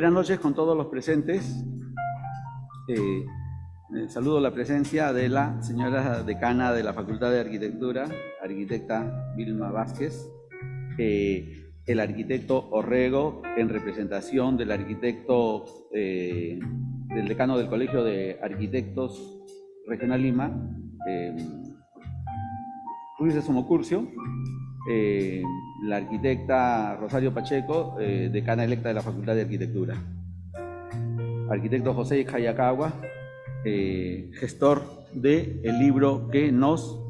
Buenas noches con todos los presentes. Saludo la presencia de la señora decana de la Facultad de Arquitectura, arquitecta Vilma Vázquez, el arquitecto Orrego, en representación del arquitecto, del decano del Colegio de Arquitectos Regional Lima, Ruiz de Somocurcio, la arquitecta Rosario Pacheco, decana electa de la Facultad de Arquitectura, arquitecto José Hayakawa, gestor del libro que nos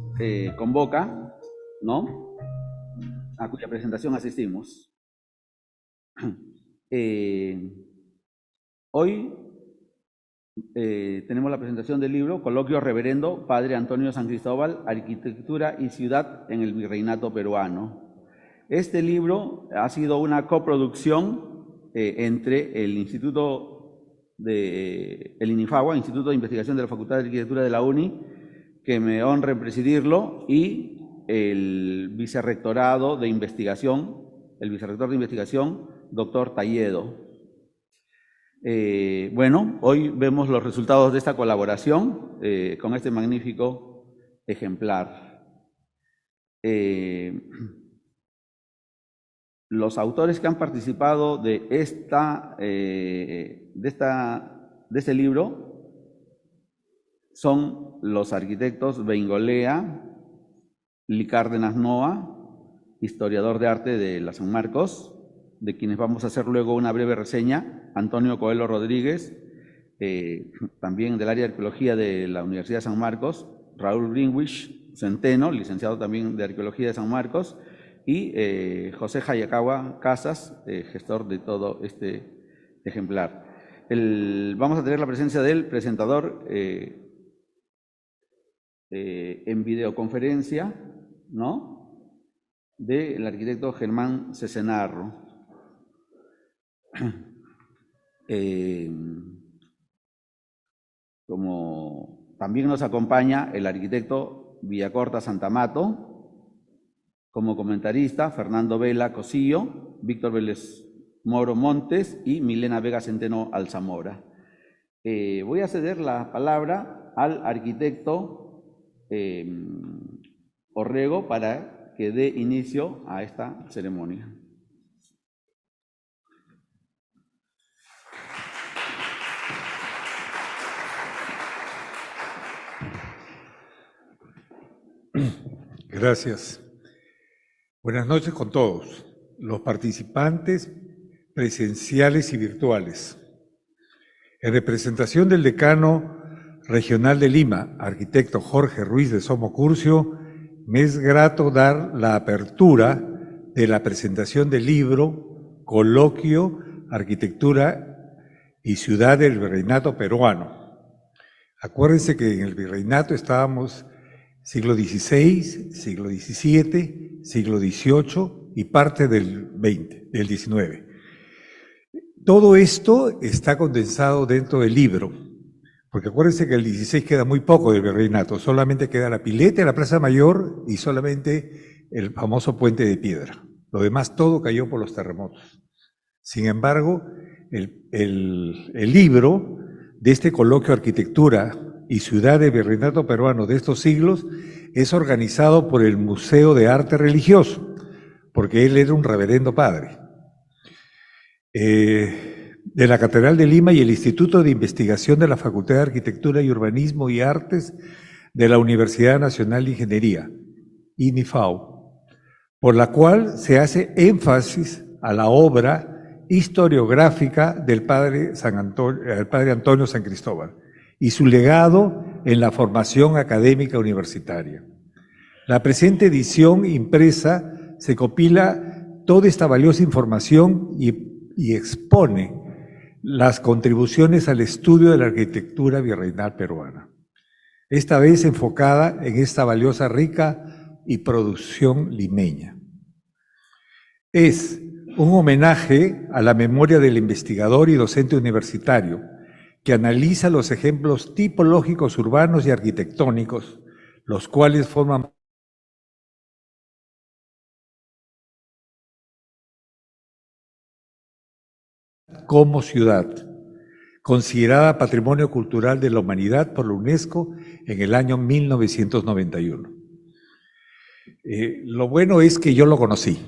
convoca, ¿no?, a cuya presentación asistimos. Hoy tenemos la presentación del libro Coloquio Reverendo Padre Antonio San Cristóbal, Arquitectura y Ciudad en el Virreinato Peruano. Este libro ha sido una coproducción entre el INIFAGUA, Instituto de Investigación de la Facultad de Arquitectura de la UNI, que me honra en presidirlo, y el vicerrectorado de investigación, el vicerrector de investigación, doctor Talledo. Bueno, hoy vemos los resultados de esta colaboración con este magnífico ejemplar. Los autores que han participado de este libro son los arquitectos Beingolea, Licárdenas Noa, historiador de arte de la San Marcos, de quienes vamos a hacer luego una breve reseña, Antonio Coelho Rodríguez, también del área de arqueología de la Universidad de San Marcos, Raúl Greenwich Centeno, licenciado también de arqueología de San Marcos, y José Hayakawa Casas, gestor de todo este ejemplar. Vamos a tener la presencia del presentador en videoconferencia, ¿no?, del arquitecto Germán Cesenarro. Como también nos acompaña el arquitecto Villacorta Santamato, como comentarista Fernando Vela Cosillo, Víctor Vélez Moro Montes y Milena Vega Centeno Alzamora. Voy a ceder la palabra al arquitecto Orrego para que dé inicio a esta ceremonia. Gracias. Buenas noches con todos, los participantes presenciales y virtuales. En representación del decano regional de Lima, arquitecto Jorge Ruiz de Somocurcio, me es grato dar la apertura de la presentación del libro Coloquio, Arquitectura y Ciudad del Virreinato Peruano. Acuérdense que en el Virreinato estábamos siglo XVI, siglo XVII, siglo XVIII y parte del XIX. Todo esto está condensado dentro del libro, porque acuérdense que el XVI queda muy poco del Virreinato, solamente queda la pileta, la Plaza Mayor y solamente el famoso Puente de Piedra. Lo demás todo cayó por los terremotos. Sin embargo, el libro de este coloquio Arquitectura y Ciudad del Virreinato Peruano de estos siglos es organizado por el Museo de Arte Religioso, porque él era un reverendo padre, de la Catedral de Lima y el Instituto de Investigación de la Facultad de Arquitectura y Urbanismo y Artes de la Universidad Nacional de Ingeniería, INIFAO, por la cual se hace énfasis a la obra historiográfica del padre Antonio San Cristóbal y su legado en la formación académica universitaria. La presente edición impresa se compila toda esta valiosa información y expone las contribuciones al estudio de la arquitectura virreinal peruana, esta vez enfocada en esta valiosa, rica y producción limeña. Es un homenaje a la memoria del investigador y docente universitario que analiza los ejemplos tipológicos urbanos y arquitectónicos, los cuales forman como ciudad, considerada Patrimonio Cultural de la Humanidad por la UNESCO en el año 1991. Lo bueno es que yo lo conocí.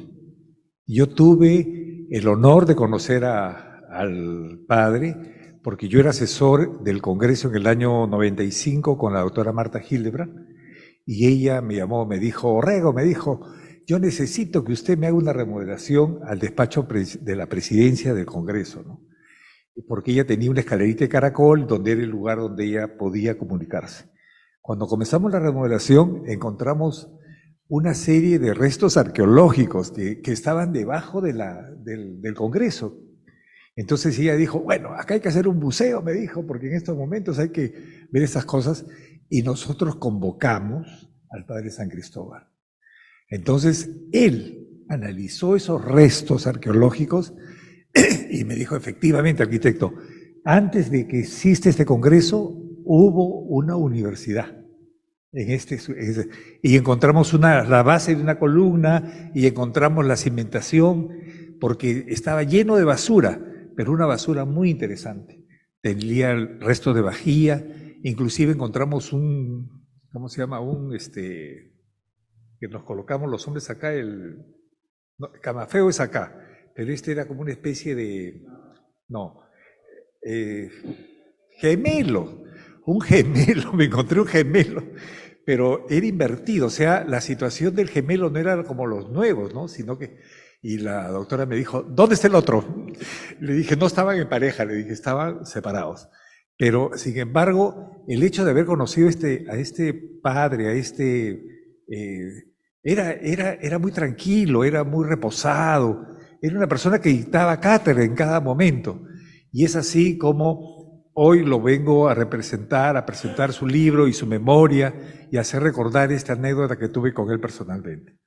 Yo tuve el honor de conocer al padre, porque yo era asesor del Congreso en el año 95 con la doctora Marta Hildebrand, y ella me llamó, me dijo, Orrego, me dijo, yo necesito que usted me haga una remodelación al despacho de la presidencia del Congreso, ¿no? Porque ella tenía una escalerita de caracol donde era el lugar donde ella podía comunicarse. Cuando comenzamos la remodelación, encontramos una serie de restos arqueológicos que estaban debajo del Congreso. Entonces ella dijo, bueno, acá hay que hacer un museo, me dijo, porque en estos momentos hay que ver estas cosas. Y nosotros convocamos al padre San Cristóbal. Entonces él analizó esos restos arqueológicos y me dijo, efectivamente, arquitecto, antes de que exista este congreso, hubo una universidad. Y encontramos la base de una columna y encontramos la cimentación, porque estaba lleno de basura, pero una basura muy interesante. Tenía el resto de vajilla, inclusive encontramos ¿cómo se llama? Que nos colocamos los hombres acá, camafeo es acá, pero este era como una especie de, gemelo, me encontré un gemelo, pero era invertido, o sea, la situación del gemelo no era como los nuevos, ¿no? Sino que, y la doctora me dijo, ¿dónde está el otro? Le dije, no estaban en pareja, le dije, estaban separados. Pero, sin embargo, el hecho de haber conocido a este padre, era muy tranquilo, era muy reposado, era una persona que dictaba cátedra en cada momento. Y es así como hoy lo vengo a representar, a presentar su libro y su memoria y hacer recordar esta anécdota que tuve con él personalmente.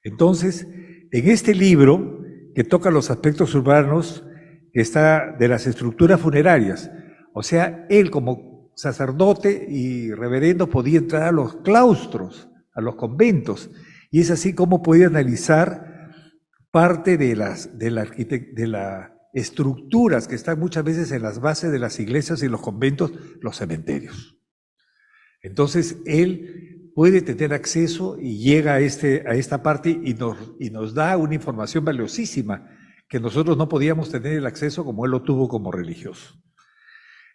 Entonces, en este libro, que toca los aspectos urbanos, que está de las estructuras funerarias, o sea, él como sacerdote y reverendo podía entrar a los claustros, a los conventos, y es así como podía analizar parte de las estructuras que están muchas veces en las bases de las iglesias y los conventos, los cementerios. Entonces, él puede tener acceso y llega a esta parte y nos da una información valiosísima que nosotros no podíamos tener el acceso como él lo tuvo como religioso.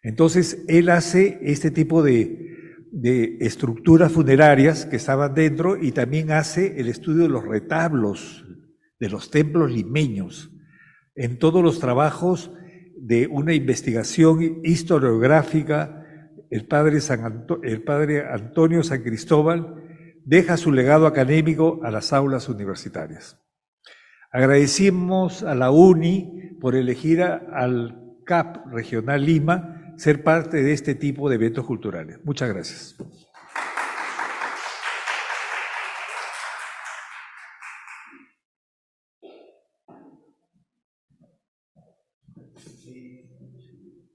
Entonces, él hace este tipo de estructuras funerarias que estaban dentro y también hace el estudio de los retablos de los templos limeños. En todos los trabajos de una investigación historiográfica, el padre Antonio San Cristóbal deja su legado académico a las aulas universitarias. Agradecimos a la UNI por elegir al CAP Regional Lima ser parte de este tipo de eventos culturales. Muchas gracias.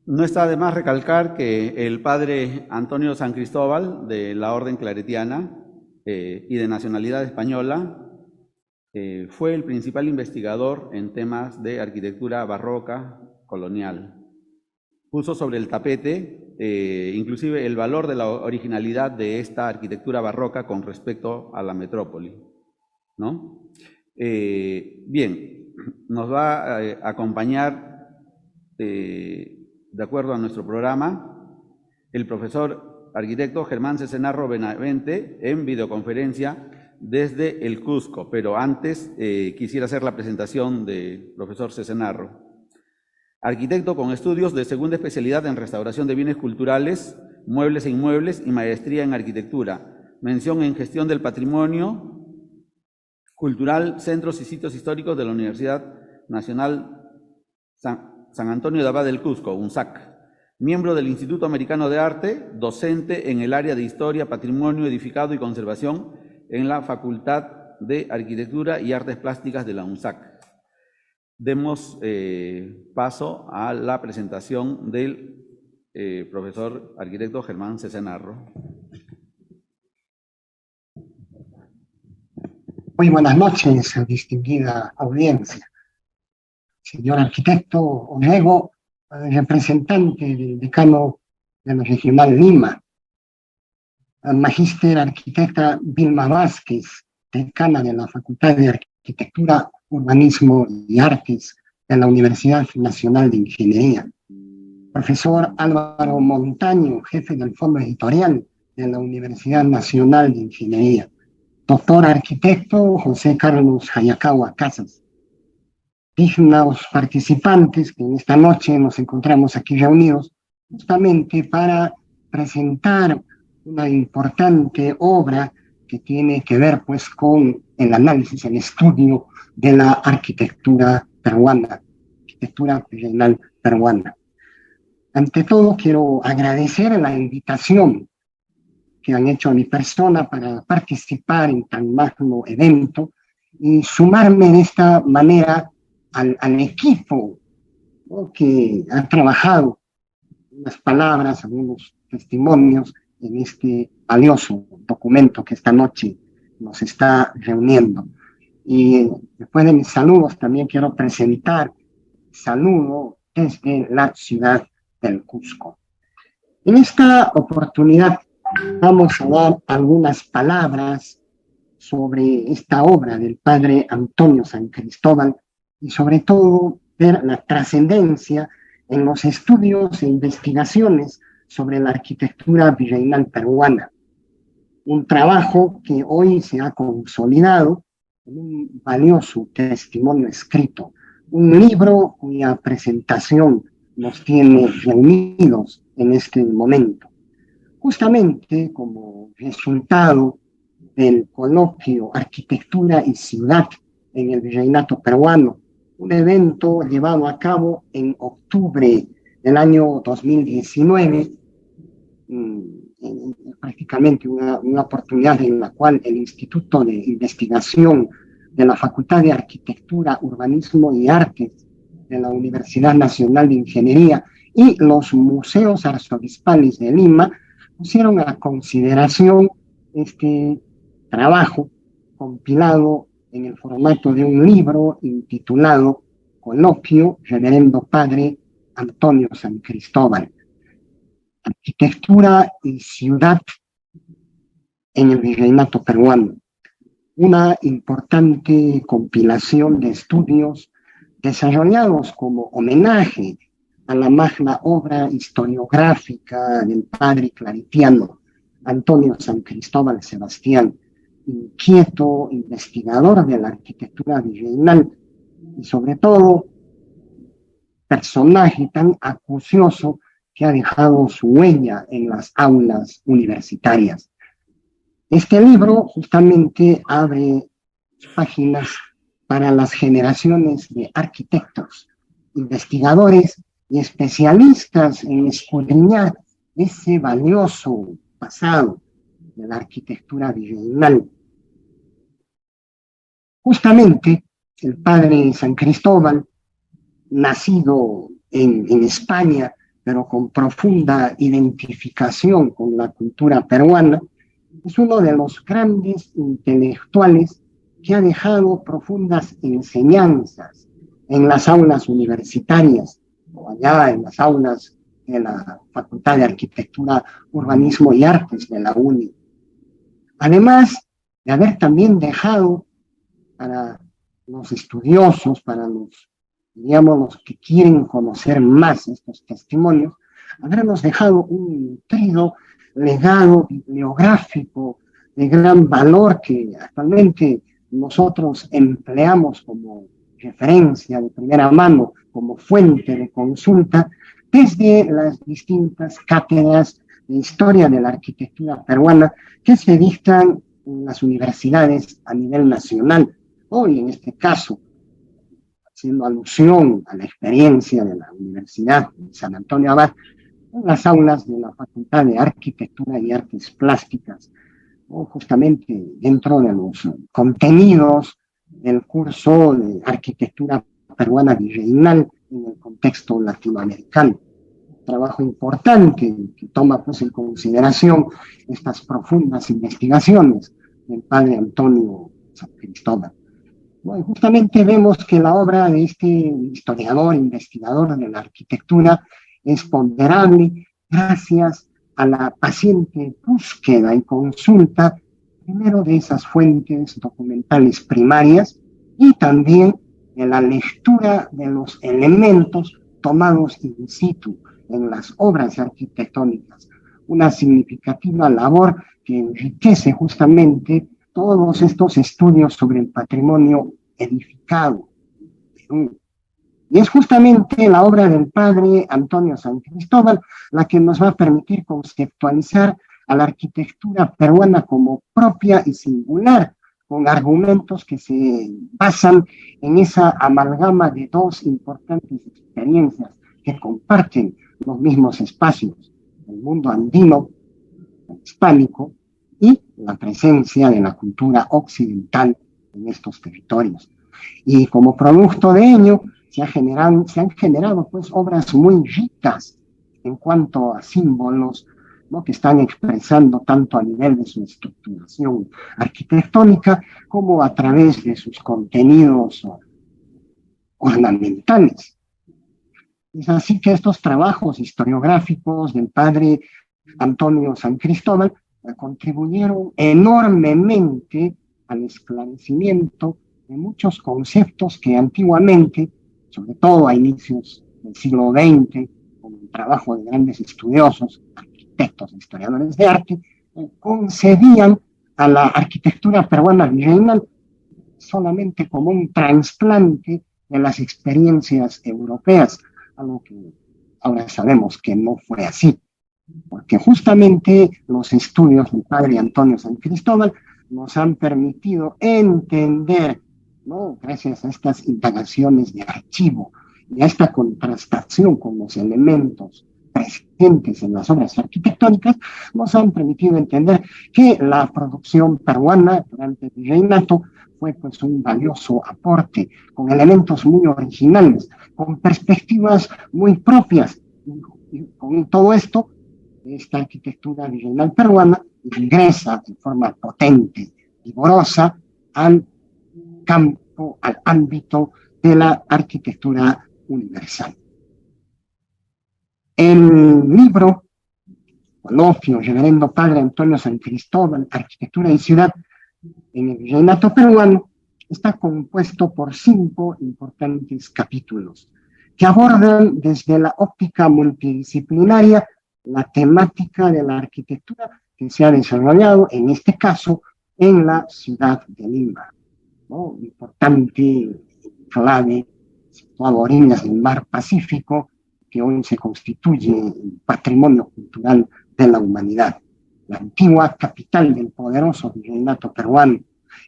No está de más recalcar que el padre Antonio San Cristóbal, de la Orden Claretiana y de nacionalidad española, fue el principal investigador en temas de arquitectura barroca colonial. Puso sobre el tapete inclusive el valor de la originalidad de esta arquitectura barroca con respecto a la metrópoli, ¿no? Bien, nos va a acompañar, de acuerdo a nuestro programa, el profesor arquitecto Germán Cesenarro Benavente en videoconferencia desde el Cusco, pero antes quisiera hacer la presentación del profesor Cesenarro. Arquitecto con estudios de segunda especialidad en restauración de bienes culturales, muebles e inmuebles y maestría en arquitectura. Mención en gestión del patrimonio cultural, centros y sitios históricos de la Universidad Nacional San Antonio de Abad del Cusco, UNSAC. Miembro del Instituto Americano de Arte, docente en el área de Historia, Patrimonio Edificado y Conservación en la Facultad de Arquitectura y Artes Plásticas de la UNSAC. Demos paso a la presentación del profesor arquitecto Germán Cesenarro. Muy buenas noches, distinguida audiencia. señor arquitecto Orrego, representante del decano de la Regional Lima, magíster arquitecta Vilma Vázquez, decana de la Facultad de Arquitectura, Urbanismo y Artes de la Universidad Nacional de Ingeniería, profesor Álvaro Montaño, jefe del Fondo Editorial de la Universidad Nacional de Ingeniería, doctor arquitecto José Carlos Hayakawa Casas, dignos participantes que en esta noche nos encontramos aquí reunidos justamente para presentar una importante obra que tiene que ver pues con el análisis, el estudio de la arquitectura peruana, arquitectura regional peruana. Ante todo, quiero agradecer la invitación que han hecho a mi persona para participar en tan magno evento y sumarme de esta manera al equipo, ¿no?, que ha trabajado unas palabras, algunos testimonios en este valioso documento que esta noche nos está reuniendo. Y después de mis saludos también quiero presentar saludo desde la ciudad del Cusco. En esta oportunidad vamos a dar algunas palabras sobre esta obra del padre Antonio San Cristóbal y sobre todo ver la trascendencia en los estudios e investigaciones sobre la arquitectura virreinal peruana. Un trabajo que hoy se ha consolidado en un valioso testimonio escrito, un libro cuya presentación nos tiene reunidos en este momento. Justamente como resultado del coloquio Arquitectura y Ciudad en el Virreinato Peruano, un evento llevado a cabo en octubre del año 2019, prácticamente una oportunidad en la cual el Instituto de Investigación de la Facultad de Arquitectura, Urbanismo y Artes de la Universidad Nacional de Ingeniería y los museos arzobispales de Lima pusieron a consideración este trabajo compilado en el formato de un libro intitulado Coloquio Reverendo Padre Antonio San Cristóbal, Arquitectura y Ciudad en el Virreinato Peruano, una importante compilación de estudios desarrollados como homenaje a la magna obra historiográfica del padre claritiano Antonio San Cristóbal Sebastián, inquieto investigador de la arquitectura virreinal y sobre todo personaje tan acucioso que ha dejado su huella en las aulas universitarias. Este libro justamente abre páginas para las generaciones de arquitectos, investigadores y especialistas en escudriñar ese valioso pasado de la arquitectura virreinal. Justamente el padre San Cristóbal, nacido en España, pero con profunda identificación con la cultura peruana, es uno de los grandes intelectuales que ha dejado profundas enseñanzas en las aulas universitarias, o allá en las aulas de la Facultad de Arquitectura, Urbanismo y Artes de la UNI. Además de haber también dejado para los estudiosos, para los, digamos, los que quieren conocer más estos testimonios, habernos dejado un nutrido legado bibliográfico de gran valor que actualmente nosotros empleamos como referencia de primera mano, como fuente de consulta, desde las distintas cátedras de historia de la arquitectura peruana que se dictan en las universidades a nivel nacional. Hoy, en este caso, haciendo alusión a la experiencia de la Universidad de San Antonio Abad, en las aulas de la Facultad de Arquitectura y Artes Plásticas, o justamente dentro de los contenidos del curso de Arquitectura Peruana Virreinal en el contexto latinoamericano. Trabajo importante que toma pues en consideración estas profundas investigaciones del padre Antonio San Cristóbal. ¿no? Y justamente vemos que la obra de este historiador, investigador de la arquitectura, es ponderable gracias a la paciente búsqueda y consulta, primero de esas fuentes documentales primarias y también de la lectura de los elementos tomados in situ en las obras arquitectónicas. Una significativa labor que enriquece justamente todos estos estudios sobre el patrimonio edificado. Y es justamente la obra del padre Antonio San Cristóbal la que nos va a permitir conceptualizar a la arquitectura peruana como propia y singular, con argumentos que se basan en esa amalgama de dos importantes experiencias que comparten los mismos espacios, el mundo andino, hispánico, y la presencia de la cultura occidental en estos territorios. Y como producto de ello, se han generado pues, obras muy ricas en cuanto a símbolos, ¿no? Que están expresando tanto a nivel de su estructuración arquitectónica como a través de sus contenidos ornamentales. Es así que estos trabajos historiográficos del padre Antonio San Cristóbal contribuyeron enormemente al esclarecimiento de muchos conceptos que antiguamente, sobre todo a inicios del siglo XX, con el trabajo de grandes estudiosos, arquitectos, historiadores de arte, concebían a la arquitectura peruana virreinal solamente como un trasplante de las experiencias europeas, algo que ahora sabemos que no fue así, porque justamente los estudios del padre Antonio San Cristóbal nos han permitido entender, ¿no? Gracias a estas indagaciones de archivo y a esta contrastación con los elementos presentes en las obras arquitectónicas, nos han permitido entender que la producción peruana durante el virreinato fue pues un valioso aporte, con elementos muy originales, con perspectivas muy propias. Y con todo esto, esta arquitectura virreinal peruana ingresa en forma potente, vigorosa, al campo, al ámbito de la arquitectura universal. El libro, coloquio, Reverendo Padre Antonio San Cristóbal, Arquitectura y Ciudad en el Virreinato Peruano, está compuesto por 5 importantes capítulos que abordan desde la óptica multidisciplinaria la temática de la arquitectura que se ha desarrollado, en este caso, en la ciudad de Lima, ¿no? Importante, clave, situado a orillas del mar Pacífico, que hoy se constituye en patrimonio cultural de la humanidad, la antigua capital del poderoso virreinato peruano.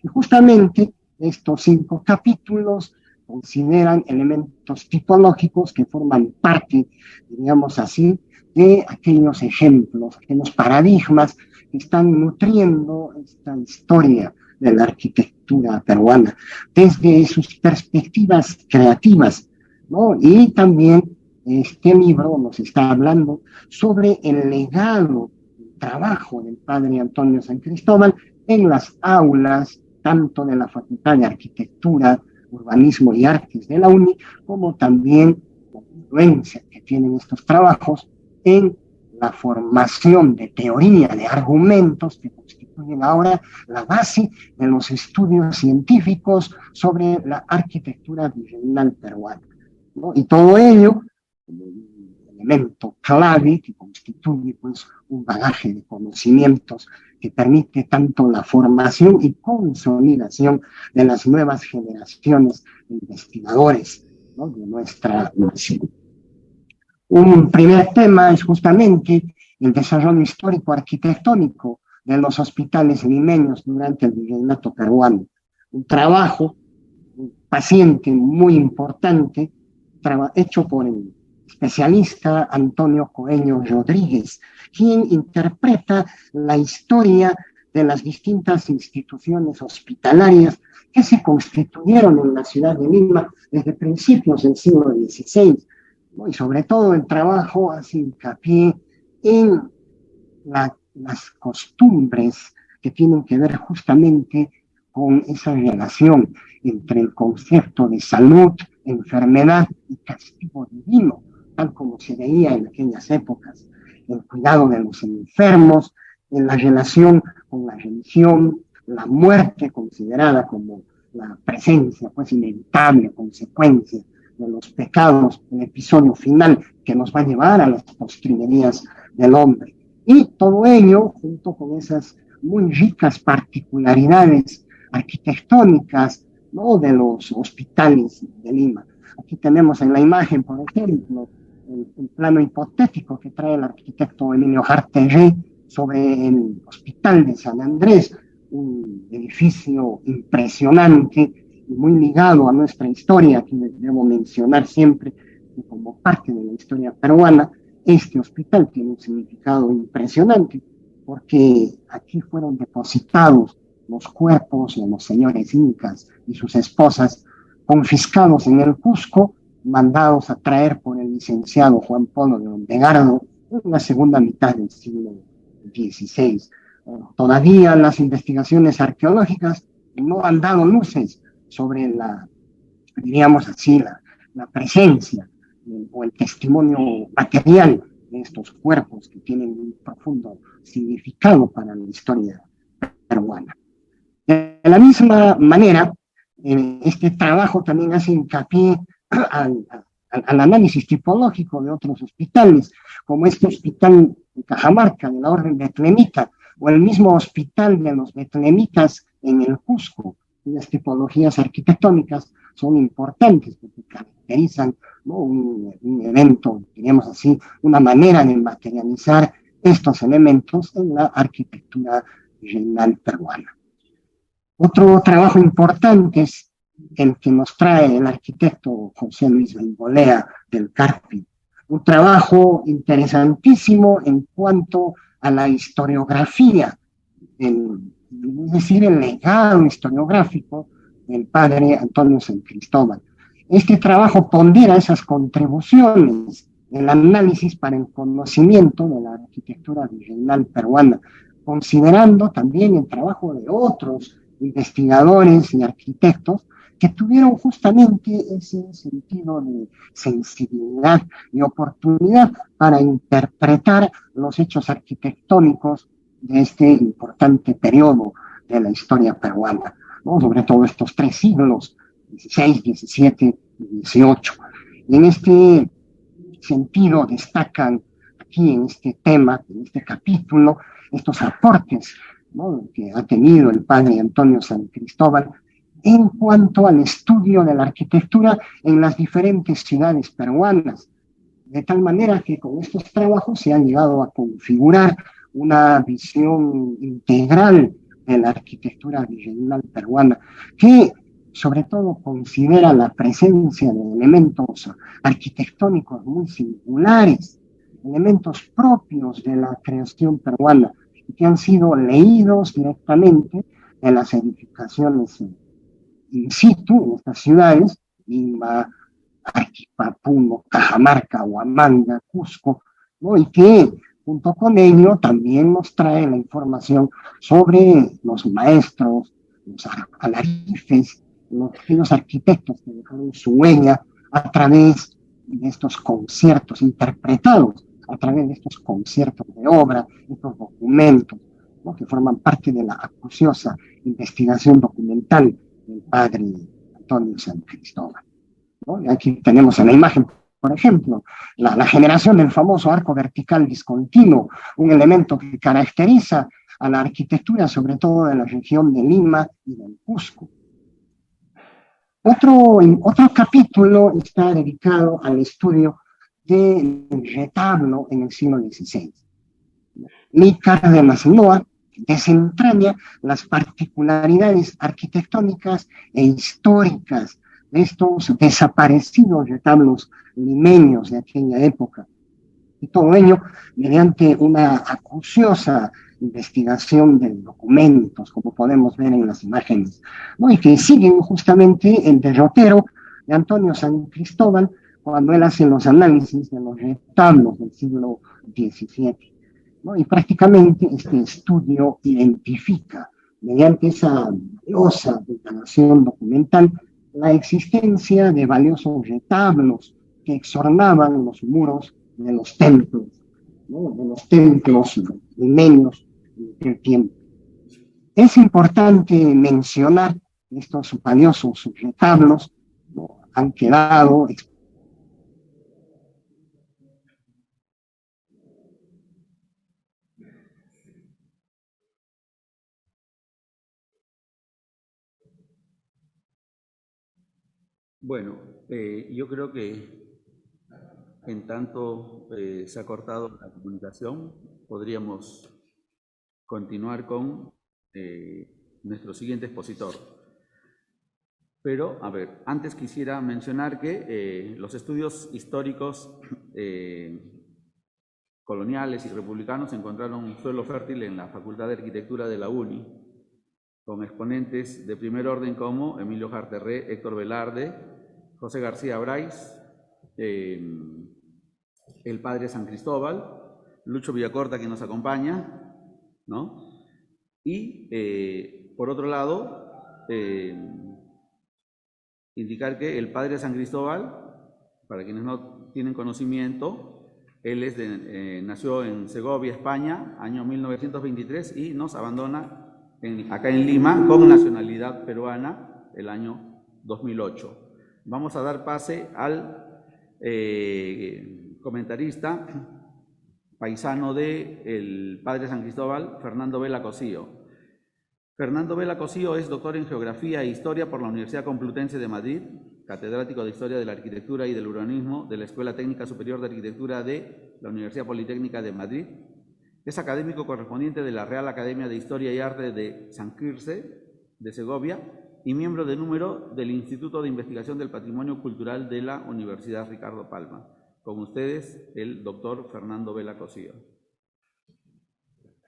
Y justamente estos 5 capítulos consideran elementos tipológicos que forman parte, diríamos así, de aquellos ejemplos, aquellos paradigmas que están nutriendo esta historia de la arquitectura peruana desde sus perspectivas creativas, ¿no? Y también este libro nos está hablando sobre el legado, el trabajo del padre Antonio San Cristóbal en las aulas, tanto de la Facultad de Arquitectura, Urbanismo y Artes de la UNI, como también la influencia que tienen estos trabajos en la formación de teoría, de argumentos que constituyen ahora la base de los estudios científicos sobre la arquitectura virreinal peruana, ¿no? Y todo ello como un elemento clave que constituye pues, un bagaje de conocimientos que permite tanto la formación y consolidación de las nuevas generaciones de investigadores, ¿no? De nuestra nación. Un primer tema es justamente el desarrollo histórico arquitectónico de los hospitales limeños durante el virreinato peruano. Un trabajo paciente muy importante, hecho por el especialista Antonio Coello Rodríguez, quien interpreta la historia de las distintas instituciones hospitalarias que se constituyeron en la ciudad de Lima desde principios del siglo XVI, ¿no? Y sobre todo el trabajo hace hincapié en las costumbres que tienen que ver justamente con esa relación entre el concepto de salud, enfermedad y castigo divino, tal como se veía en aquellas épocas, el cuidado de los enfermos, en la relación con la religión, la muerte considerada como la presencia, pues inevitable consecuencia de los pecados, el episodio final que nos va a llevar a las postrimerías del hombre. Y todo ello, junto con esas muy ricas particularidades arquitectónicas, ¿no?, de los hospitales de Lima. Aquí tenemos en la imagen, por ejemplo, el plano hipotético que trae el arquitecto Emilio Jarteré sobre el Hospital de San Andrés, un edificio impresionante y muy ligado a nuestra historia, que debo mencionar siempre que como parte de la historia peruana, este hospital tiene un significado impresionante, porque aquí fueron depositados los cuerpos de los señores incas y sus esposas, confiscados en el Cusco, mandados a traer por el licenciado Juan Polo de Ondegardo en la segunda mitad del siglo XVI. Todavía las investigaciones arqueológicas no han dado luces sobre la, diríamos así, la presencia o el testimonio material de estos cuerpos que tienen un profundo significado para la historia peruana. De la misma manera, este trabajo también hace hincapié al análisis tipológico de otros hospitales, como este hospital de Cajamarca, de la Orden Betlemita, o el mismo hospital de los betlemitas en el Cusco. Las tipologías arquitectónicas son importantes porque caracterizan, ¿no?, un evento, diríamos así, una manera de materializar estos elementos en la arquitectura regional peruana. Otro trabajo importante es el que nos trae el arquitecto José Luis Bengolea del Carpi. Un trabajo interesantísimo en cuanto a la historiografía, es decir, el legado historiográfico del padre Antonio San Cristóbal. Este trabajo pondera esas contribuciones, el análisis para el conocimiento de la arquitectura regional peruana, considerando también el trabajo de otros investigadores y arquitectos que tuvieron justamente ese sentido de sensibilidad y oportunidad para interpretar los hechos arquitectónicos de este importante periodo de la historia peruana, ¿no?, sobre todo estos 3 siglos, XVI, XVII y XVIII. Y en este sentido destacan aquí en este tema, en este capítulo, estos aportes, ¿no?, que ha tenido el padre Antonio San Cristóbal en cuanto al estudio de la arquitectura en las diferentes ciudades peruanas, de tal manera que con estos trabajos se ha llegado a configurar una visión integral de la arquitectura regional peruana, que sobre todo considera la presencia de elementos arquitectónicos muy singulares, elementos propios de la creación peruana, que han sido leídos directamente en las edificaciones in situ en estas ciudades, Lima, Arequipa, Puno, Cajamarca, Huamanga, Cusco, ¿no?, y que junto con ello también nos trae la información sobre los maestros, los alarifes, los arquitectos que dejaron su huella a través de estos conciertos interpretados, a través de estos conciertos de obra, estos documentos, ¿no?, que forman parte de la acuciosa investigación documental del padre Antonio San Cristóbal, ¿no? Y aquí tenemos en la imagen, por ejemplo, la generación del famoso arco vertical discontinuo, un elemento que caracteriza a la arquitectura, sobre todo de la región de Lima y del Cusco. Otro capítulo está dedicado al estudio del retablo en el siglo XVI. Lícar de Masnoa desentraña las particularidades arquitectónicas e históricas de estos desaparecidos retablos limeños de aquella época. Y todo ello mediante una acuciosa investigación de documentos, como podemos ver en las imágenes, ¿no?, y que siguen justamente el derrotero de Antonio San Cristóbal cuando él hace los análisis de los retablos del siglo XVII. ¿No? Y prácticamente este estudio identifica mediante esa valiosa declaración documental, la existencia de valiosos retablos que exornaban los muros de los templos, ¿no? De los templos armenios en aquel tiempo. Es importante mencionar que estos valiosos retablos, ¿no?, han quedado Bueno, yo creo que en tanto se ha cortado la comunicación, podríamos continuar con nuestro siguiente expositor. Pero, a ver, antes quisiera mencionar que los estudios históricos coloniales y republicanos encontraron suelo fértil en la Facultad de Arquitectura de la UNI, con exponentes de primer orden como Emilio Jarterré, Héctor Velarde, José García Brais, el padre San Cristóbal, Lucho Villacorta, que nos acompaña, ¿no? Y, por otro lado, indicar que el padre San Cristóbal, para quienes no tienen conocimiento, él nació en Segovia, España, año 1923, y nos abandona acá en Lima con nacionalidad peruana el año 2008. Vamos a dar pase al comentarista paisano del padre San Cristóbal, Fernando Vela Cosío. Fernando Vela Cosío es doctor en Geografía e Historia por la Universidad Complutense de Madrid, catedrático de Historia de la Arquitectura y del Urbanismo de la Escuela Técnica Superior de Arquitectura de la Universidad Politécnica de Madrid. Es académico correspondiente de la Real Academia de Historia y Arte de San Quirze, de Segovia, y miembro de número del Instituto de Investigación del Patrimonio Cultural de la Universidad Ricardo Palma. Con ustedes, el doctor Fernando Vela Cosío.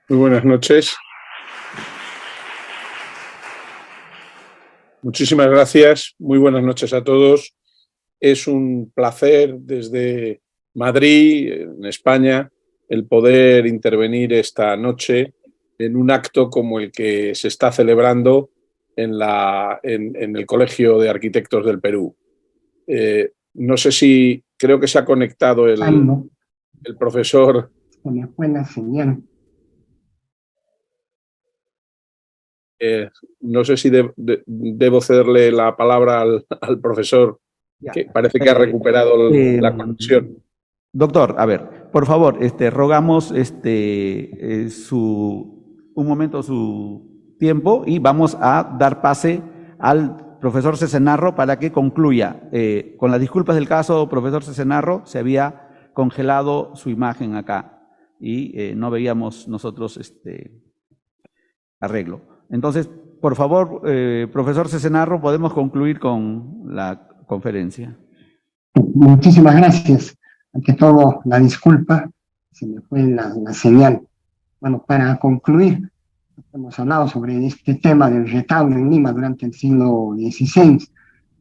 Muy buenas noches. Muchísimas gracias. Muy buenas noches a todos. Es un placer desde Madrid, en España, el poder intervenir esta noche en un acto como el que se está celebrando en el Colegio de Arquitectos del Perú. No sé si creo que se ha conectado el profesor. Se me fue la señal. No sé si debo cederle la palabra al profesor, que parece que ha recuperado la conexión. Doctor, a ver, por favor, rogamos un momento su tiempo y vamos a dar pase al profesor Cesenarro para que concluya. Con las disculpas del caso, profesor Cesenarro, se había congelado su imagen acá y no veíamos nosotros arreglo. Entonces, por favor, profesor Cesenarro, podemos concluir con la conferencia. Muchísimas gracias. Ante todo, la disculpa, se me fue la señal. Bueno, para concluir, hemos hablado sobre este tema del retablo en Lima durante el siglo XVI.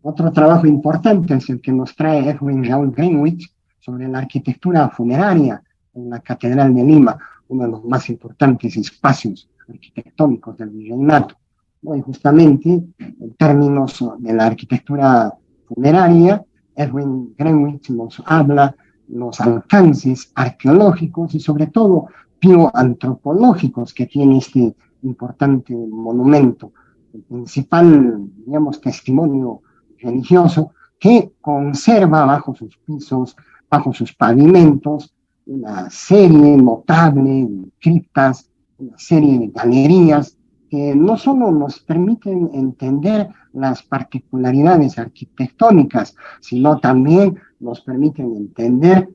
Otro trabajo importante es el que nos trae Edwin Raúl Greenwich sobre la arquitectura funeraria en la Catedral de Lima, uno de los más importantes espacios arquitectónicos del virreinato. Y justamente, en términos de la arquitectura funeraria, Edwin Greenwich nos habla los alcances arqueológicos y sobre todo bioantropológicos que tiene este importante monumento, el principal, digamos, testimonio religioso que conserva bajo sus pisos, bajo sus pavimentos, una serie notable de criptas, una serie de galerías que no solo nos permiten entender las particularidades arquitectónicas, sino también nos permiten entender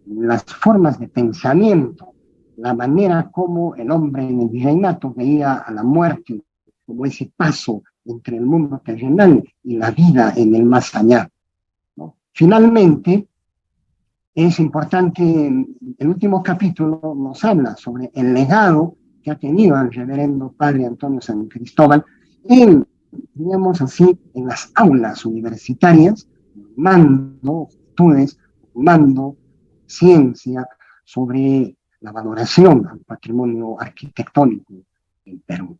las formas de pensamiento, la manera como el hombre en el virreinato veía a la muerte como ese paso entre el mundo terrenal y la vida en el más allá, ¿no? Finalmente, es importante, el último capítulo nos habla sobre el legado que ha tenido el reverendo padre Antonio San Cristóbal en, digamos así, en las aulas universitarias, formando estudios, formando ciencia sobre la valoración al patrimonio arquitectónico en Perú,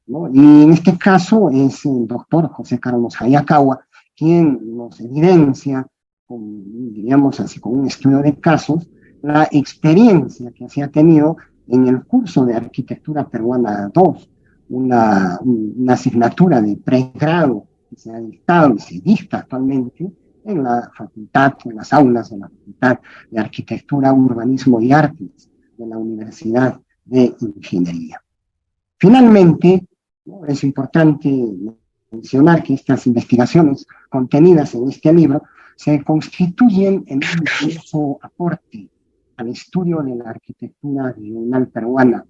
¿no? Y en este caso es el doctor José Carlos Hayakawa quien nos evidencia, diríamos así, con un estudio de casos, la experiencia que se ha tenido en el curso de Arquitectura Peruana 2, una asignatura de pregrado que se ha dictado y se dicta actualmente en la facultad, en las aulas de la Facultad de Arquitectura, Urbanismo y Artes de la Universidad de Ingeniería. Finalmente, ¿no?, es importante mencionar que estas investigaciones contenidas en este libro se constituyen en un valioso aporte al estudio de la arquitectura regional peruana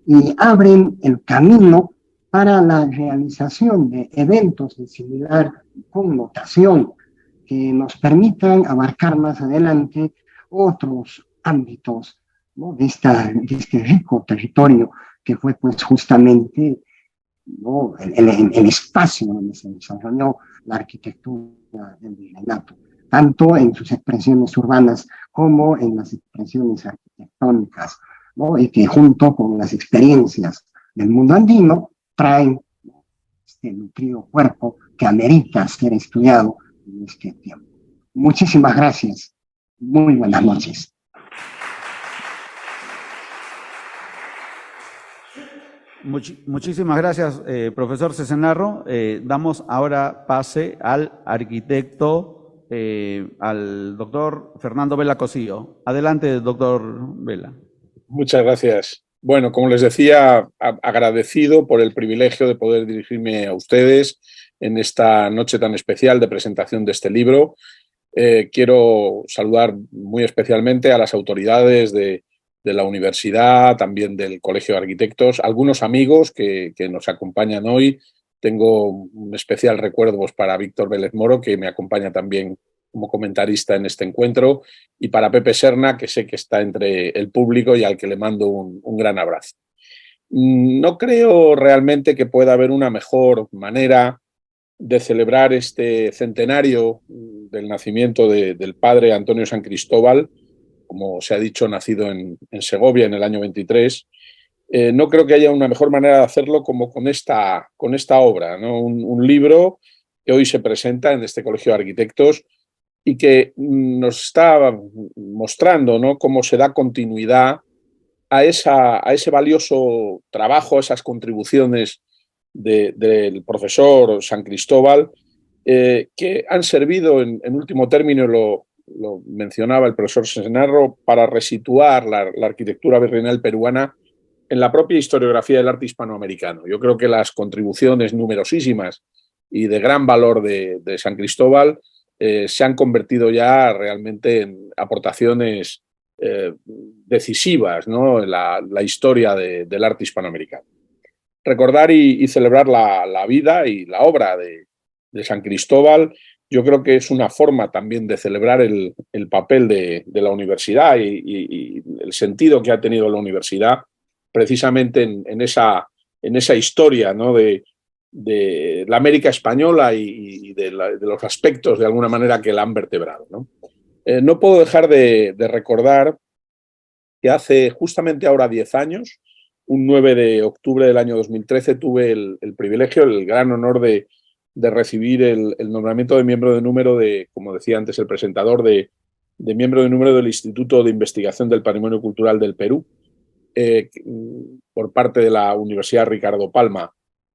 y abren el camino para la realización de eventos de similar connotación que nos permitan abarcar más adelante otros ámbitos, ¿no?, de este rico territorio que fue pues justamente, ¿no?, el espacio donde se desarrolló la arquitectura del virreinato, tanto en sus expresiones urbanas como en las expresiones arquitectónicas, ¿no?, y que junto con las experiencias del mundo andino traen, ¿no?, este nutrido cuerpo que amerita ser estudiado en este tiempo. Muchísimas gracias. Muy buenas noches. Muchísimas gracias, profesor Cesenarro. Damos ahora pase al arquitecto, al doctor Fernando Vela Cosío. Adelante, doctor Vela. Muchas gracias. Bueno, como les decía, agradecido por el privilegio de poder dirigirme a ustedes en esta noche tan especial de presentación de este libro. Quiero saludar muy especialmente a las autoridades de la universidad, también del Colegio de Arquitectos, algunos amigos que nos acompañan hoy. Tengo un especial recuerdo pues, para Víctor Vélez Moro, que me acompaña también como comentarista en este encuentro, y para Pepe Serna, que sé que está entre el público y al que le mando un gran abrazo. No creo realmente que pueda haber una mejor manera de celebrar este centenario del nacimiento del padre Antonio San Cristóbal, como se ha dicho, nacido en Segovia en el año 23. No creo que haya una mejor manera de hacerlo como con esta obra, ¿no? Un libro que hoy se presenta en este Colegio de Arquitectos y que nos está mostrando, ¿no?, cómo se da continuidad a ese valioso trabajo, a esas contribuciones del profesor San Cristóbal, que han servido, en último término, lo mencionaba el profesor Cesenarro, para resituar la arquitectura virreinal peruana en la propia historiografía del arte hispanoamericano. Yo creo que las contribuciones numerosísimas y de gran valor de San Cristóbal se han convertido ya realmente en aportaciones decisivas, ¿no?, en la historia del arte hispanoamericano. Recordar y celebrar la vida y la obra de San Cristóbal, yo creo que es una forma también de celebrar el papel de la universidad y el sentido que ha tenido la universidad precisamente en esa historia, ¿no?, de la América española y de los aspectos de alguna manera que la han vertebrado, ¿no? No puedo dejar de recordar que hace justamente ahora 10 años, un 9 de octubre del año 2013, tuve el privilegio, el gran honor de recibir el nombramiento de miembro de número como decía antes el presentador, de miembro de número del Instituto de Investigación del Patrimonio Cultural del Perú, por parte de la Universidad Ricardo Palma,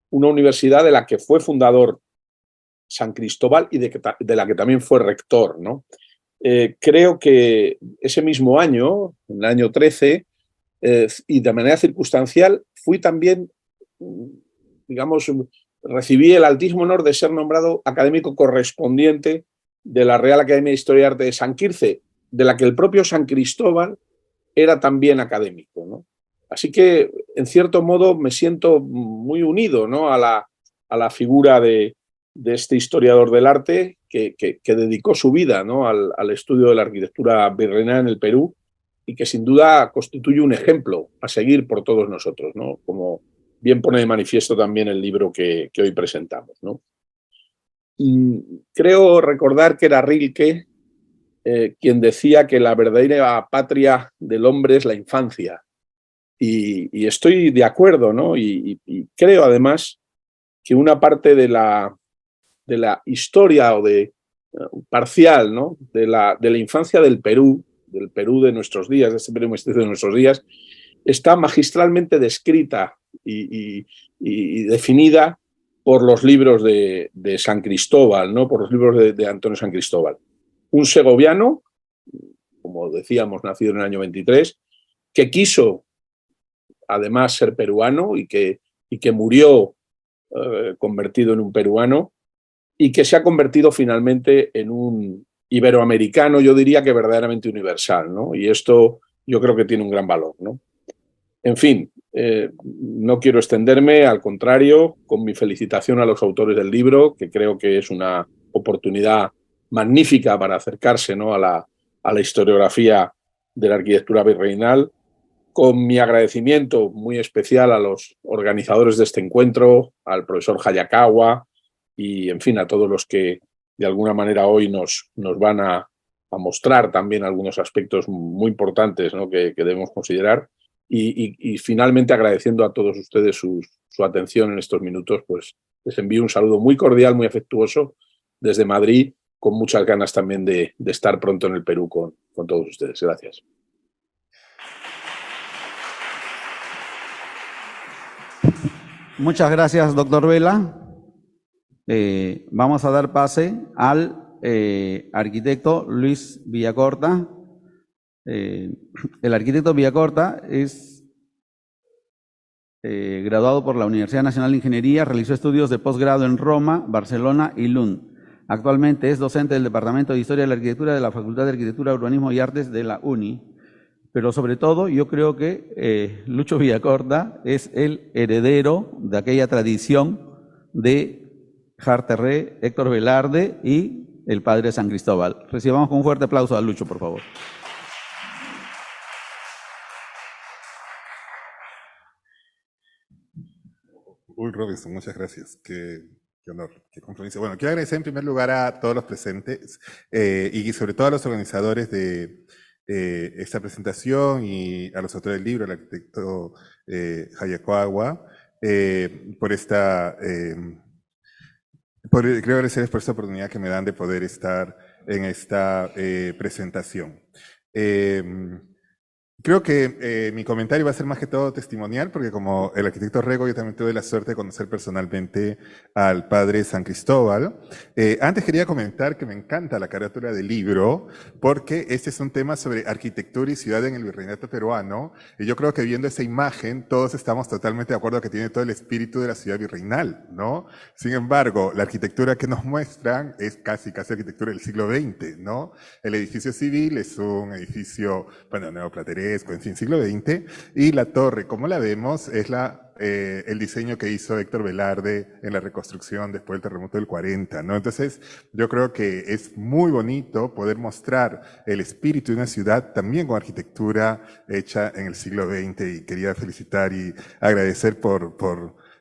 una universidad de la que fue fundador San Cristóbal y de la que también fue rector, ¿no? Creo que ese mismo año, en el año 13, y de manera circunstancial, fui también, digamos, recibí el altísimo honor de ser nombrado académico correspondiente de la Real Academia de Historia y Arte de San Quirce, de la que el propio San Cristóbal era también académico, ¿no? Así que, en cierto modo, me siento muy unido, ¿no?, a la figura de este historiador del arte que dedicó su vida, ¿no?, al estudio de la arquitectura virreinal en el Perú y que sin duda constituye un ejemplo a seguir por todos nosotros, ¿no?, como bien pone de manifiesto también el libro que hoy presentamos, ¿no? Creo recordar que era Rilke quien decía que la verdadera patria del hombre es la infancia y estoy de acuerdo, ¿no? Y creo además que una parte de la historia o parcial, ¿no? de la infancia del Perú de nuestros días, de este Perú mestizo de nuestros días, está magistralmente descrita y definida por los libros de San Cristóbal, ¿no? Por los libros de Antonio San Cristóbal. Un segoviano, como decíamos, nacido en el año 23, que quiso además ser peruano y que murió convertido en un peruano, y que se ha convertido finalmente en un iberoamericano, yo diría que verdaderamente universal, ¿no? Y esto yo creo que tiene un gran valor, ¿no? En fin, no quiero extenderme, al contrario, con mi felicitación a los autores del libro, que creo que es una oportunidad magnífica para acercarse, ¿no? a la historiografía de la arquitectura virreinal, con mi agradecimiento muy especial a los organizadores de este encuentro, al profesor Hayakawa y, en fin, a todos los que de alguna manera hoy nos van a mostrar también algunos aspectos muy importantes, ¿no? que debemos considerar. Y finalmente, agradeciendo a todos ustedes su atención en estos minutos, pues les envío un saludo muy cordial, muy afectuoso desde Madrid, con muchas ganas también de estar pronto en el Perú con todos ustedes. Gracias. Muchas gracias, doctor Vela. Vamos a dar pase al arquitecto Luis Villacorta. El arquitecto Villacorta es graduado por la Universidad Nacional de Ingeniería, realizó estudios de posgrado en Roma, Barcelona y Lund. Actualmente es docente del Departamento de Historia de la Arquitectura de la Facultad de Arquitectura, Urbanismo y Artes de la UNI. Pero sobre todo, yo creo que Lucho Villacorta es el heredero de aquella tradición de Jarterré, Héctor Velarde y el padre San Cristóbal. Recibamos con un fuerte aplauso a Lucho, por favor. Uy, Robinson, muchas gracias. Qué honor, qué compromiso. Bueno, quiero agradecer en primer lugar a todos los presentes y sobre todo a los organizadores de esta presentación y a los autores del libro, el arquitecto Hayakawa, quiero agradecerles por esta oportunidad que me dan de poder estar en esta presentación. Creo que mi comentario va a ser más que todo testimonial, porque como el arquitecto Rego, yo también tuve la suerte de conocer personalmente al padre San Cristóbal. Antes quería comentar que me encanta la carátula del libro, porque este es un tema sobre arquitectura y ciudad en el virreinato peruano, y yo creo que viendo esa imagen, todos estamos totalmente de acuerdo que tiene todo el espíritu de la ciudad virreinal, ¿no? Sin embargo, la arquitectura que nos muestran es casi arquitectura del siglo XX, ¿no? El edificio civil es un edificio, bueno, neoplateresco, en fin, siglo XX, y la torre, como la vemos, es el diseño que hizo Héctor Velarde en la reconstrucción después del terremoto del 40, ¿no? Entonces, yo creo que es muy bonito poder mostrar el espíritu de una ciudad también con arquitectura hecha en el siglo XX, y quería felicitar y agradecer por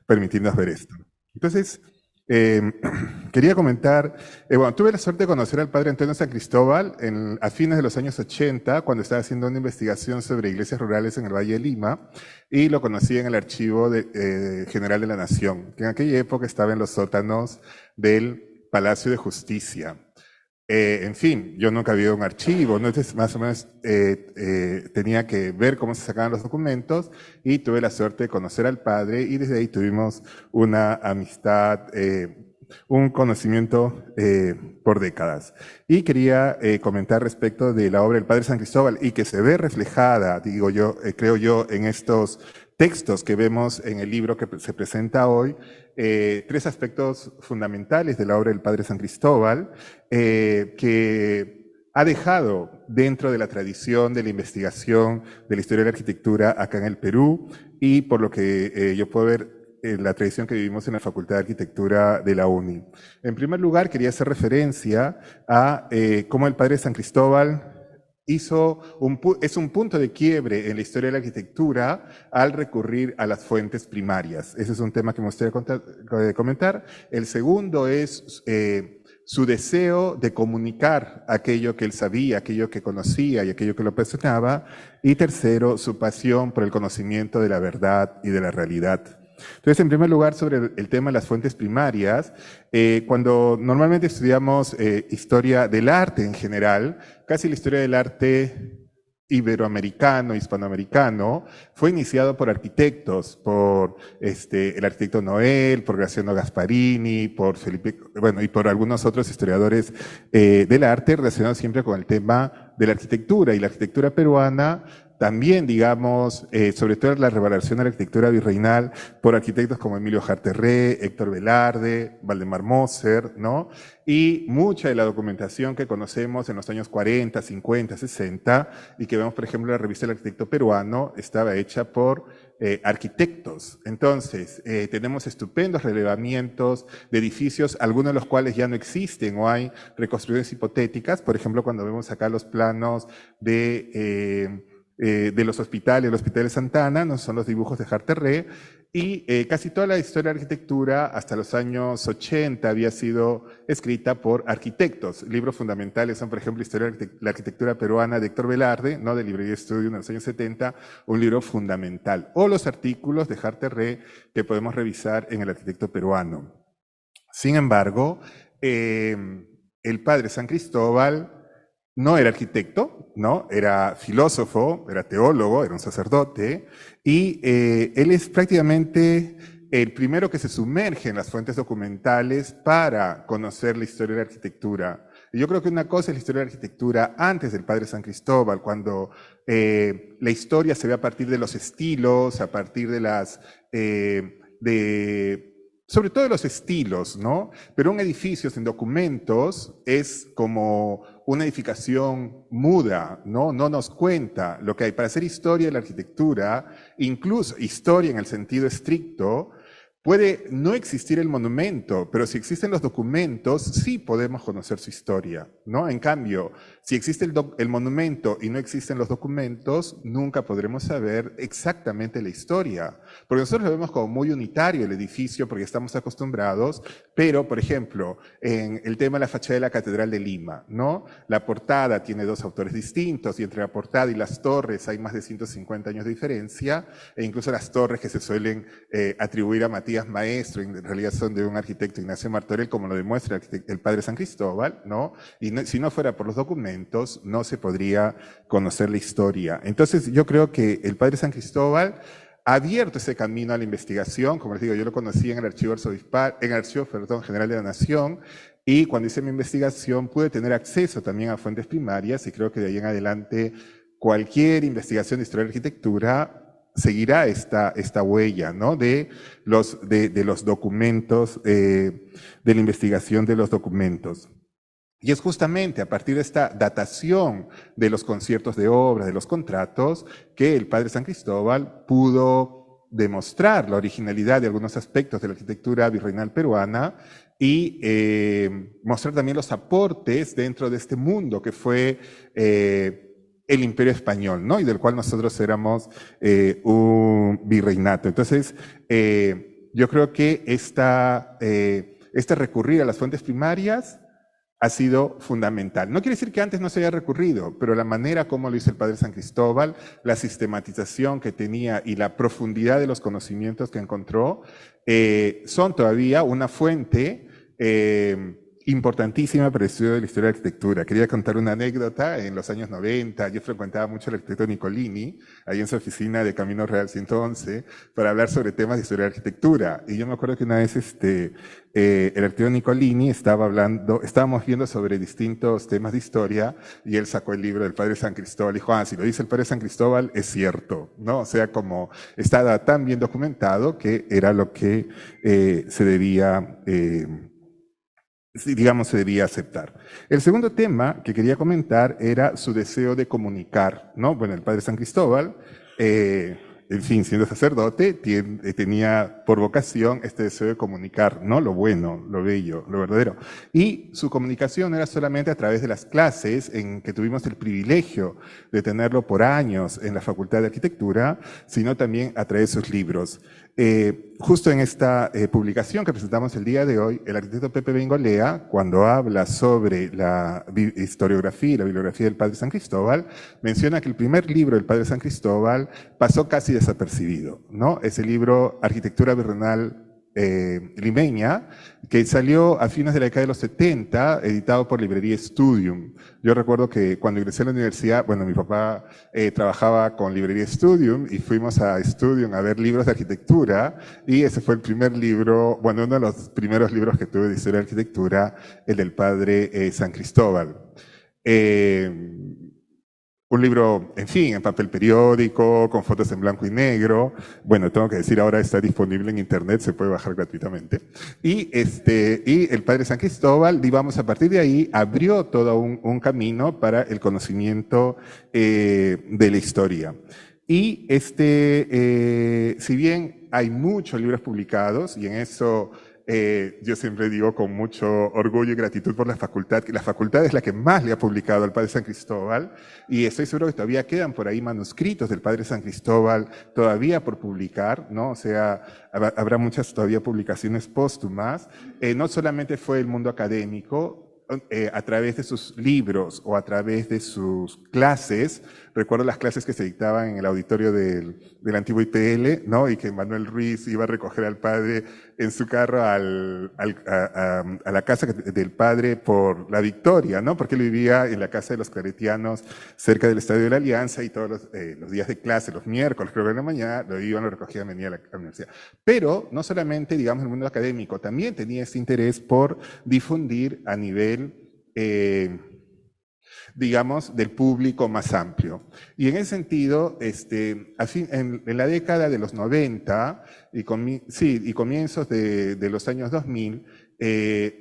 permitirnos ver esto. Entonces, quería comentar, bueno, tuve la suerte de conocer al padre Antonio San Cristóbal a fines de los años 80, cuando estaba haciendo una investigación sobre iglesias rurales en el Valle de Lima, y lo conocí en el Archivo General de la Nación, que en aquella época estaba en los sótanos del Palacio de Justicia. En fin, yo nunca había un archivo, ¿no? Entonces más o menos tenía que ver cómo se sacaban los documentos, y tuve la suerte de conocer al padre, y desde ahí tuvimos una amistad, un conocimiento por décadas. Y quería comentar respecto de la obra del padre San Cristóbal, y que se ve reflejada, digo yo, creo yo, en estos textos que vemos en el libro que se presenta hoy, tres aspectos fundamentales de la obra del padre San Cristóbal, que ha dejado dentro de la tradición de la investigación de la historia de la arquitectura acá en el Perú, y por lo que yo puedo ver, la tradición que vivimos en la Facultad de Arquitectura de la UNI. En primer lugar, quería hacer referencia a cómo el padre San Cristóbal es un punto de quiebre en la historia de la arquitectura al recurrir a las fuentes primarias. Ese es un tema que me gustaría comentar. El segundo es su deseo de comunicar aquello que él sabía, aquello que conocía y aquello que lo apasionaba. Y tercero, su pasión por el conocimiento de la verdad y de la realidad. Entonces, en primer lugar, sobre el tema de las fuentes primarias, cuando normalmente estudiamos historia del arte en general, casi la historia del arte iberoamericano, hispanoamericano, fue iniciado por arquitectos, por el arquitecto Noel, por Graciano Gasparini, por Felipe, bueno, y por algunos otros historiadores del arte relacionados siempre con el tema de la arquitectura. Y la arquitectura peruana también, digamos, sobre todo la revaloración de la arquitectura virreinal por arquitectos como Emilio Jarterré, Héctor Velarde, Valdemar Moser, ¿no? Y mucha de la documentación que conocemos en los años 40, 50, 60, y que vemos, por ejemplo, en la revista del arquitecto peruano, estaba hecha por arquitectos. Entonces, tenemos estupendos relevamientos de edificios, algunos de los cuales ya no existen o hay reconstrucciones hipotéticas. Por ejemplo, cuando vemos acá los planos de los hospitales, el Hospital de Santana, no son los dibujos de Jarterré, y casi toda la historia de arquitectura hasta los años 80 había sido escrita por arquitectos. Libros fundamentales son, por ejemplo, Historia de la Arquitectura Peruana de Héctor Velarde, ¿no? De Librería Estudio en los años 70, un libro fundamental. O los artículos de Jarterré que podemos revisar en El Arquitecto Peruano. Sin embargo, el padre San Cristóbal no era arquitecto, ¿no? Era filósofo, era teólogo, era un sacerdote, y él es prácticamente el primero que se sumerge en las fuentes documentales para conocer la historia de la arquitectura. Y yo creo que una cosa es la historia de la arquitectura antes del padre San Cristóbal, cuando la historia se ve a partir de los estilos, a partir de las sobre todo de los estilos, ¿no? Pero un edificio sin documentos es como una edificación muda, ¿no? No nos cuenta lo que hay. Para hacer historia de la arquitectura, incluso historia en el sentido estricto, puede no existir el monumento, pero si existen los documentos, sí podemos conocer su historia, ¿no? En cambio, si existe el monumento y no existen los documentos, nunca podremos saber exactamente la historia. Porque nosotros lo vemos como muy unitario el edificio, porque estamos acostumbrados, pero, por ejemplo, en el tema de la fachada de la Catedral de Lima, ¿no? La portada tiene dos autores distintos, y entre la portada y las torres hay más de 150 años de diferencia, e incluso las torres que se suelen atribuir a Matías Maestro, en realidad son de un arquitecto, Ignacio Martorell, como lo demuestra el padre San Cristóbal, ¿no? Y si no fuera por los documentos, no se podría conocer la historia. Entonces, yo creo que el padre San Cristóbal ha abierto ese camino a la investigación. Como les digo, yo lo conocí en el Archivo General de la Nación, y cuando hice mi investigación pude tener acceso también a fuentes primarias, y creo que de ahí en adelante cualquier investigación de historia de arquitectura seguirá esta huella, ¿no? De los documentos, de la investigación de los documentos. Y es justamente a partir de esta datación de los conciertos de obra, de los contratos, que el padre San Cristóbal pudo demostrar la originalidad de algunos aspectos de la arquitectura virreinal peruana y mostrar también los aportes dentro de este mundo que fue el Imperio Español, ¿no? Y del cual nosotros éramos un virreinato. Entonces, yo creo que este recurrir a las fuentes primarias ha sido fundamental. No quiere decir que antes no se haya recurrido, pero la manera como lo hizo el padre San Cristóbal, la sistematización que tenía y la profundidad de los conocimientos que encontró, son todavía una fuente importantísima para el estudio de la historia de la arquitectura. Quería contar una anécdota. En los años 90, yo frecuentaba mucho al arquitecto Nicolini, ahí en su oficina de Camino Real 111, para hablar sobre temas de historia de la arquitectura. Y yo me acuerdo que una vez el arquitecto Nicolini estábamos viendo sobre distintos temas de historia, y él sacó el libro del padre San Cristóbal y dijo, si lo dice el padre San Cristóbal, es cierto, ¿no? O sea, como estaba tan bien documentado que era lo que se debía aceptar. El segundo tema que quería comentar era su deseo de comunicar, ¿no? Bueno, el padre San Cristóbal, en fin, siendo sacerdote, tenía por vocación este deseo de comunicar, ¿no? Lo bueno, lo bello, lo verdadero. Y su comunicación no era solamente a través de las clases, en que tuvimos el privilegio de tenerlo por años en la Facultad de Arquitectura, sino también a través de sus libros. Justo en esta publicación que presentamos el día de hoy, el arquitecto Pepe Bengolea, cuando habla sobre la historiografía y la bibliografía del padre San Cristóbal, menciona que el primer libro del padre San Cristóbal pasó casi desapercibido, ¿no? Es el libro Arquitectura Virreinal limeña, que salió a fines de la década de los 70, editado por Librería Studium. Yo recuerdo que cuando ingresé a la universidad, bueno, mi papá trabajaba con Librería Studium y fuimos a Studium a ver libros de arquitectura, y ese fue el primer libro, bueno, uno de los primeros libros que tuve de historia de arquitectura, el del padre San Cristóbal. Un libro, en fin, en papel periódico, con fotos en blanco y negro. Bueno, tengo que decir, ahora está disponible en internet, se puede bajar gratuitamente. Y el padre San Cristóbal, digamos, a partir de ahí, abrió todo un camino para el conocimiento de la historia. Y si bien hay muchos libros publicados, y en eso yo siempre digo con mucho orgullo y gratitud por la facultad, que la facultad es la que más le ha publicado al padre San Cristóbal, y estoy seguro que todavía quedan por ahí manuscritos del padre San Cristóbal todavía por publicar, ¿no? O sea, habrá muchas todavía publicaciones póstumas. No solamente fue el mundo académico, a través de sus libros o a través de sus clases. Recuerdo las clases que se dictaban en el auditorio del antiguo IPL, ¿no? Y que Manuel Ruiz iba a recoger al padre en su carro a la casa del padre por La Victoria, ¿no? Porque él vivía en la casa de los claretianos cerca del Estadio de la Alianza, y todos los días de clase, los miércoles, creo que en la mañana, lo iban, lo recogían, venía a la universidad. Pero no solamente, digamos, el mundo académico, también tenía este interés por difundir a nivel digamos, del público más amplio. Y en ese sentido, en la década de los 90 y comienzos de los años 2000,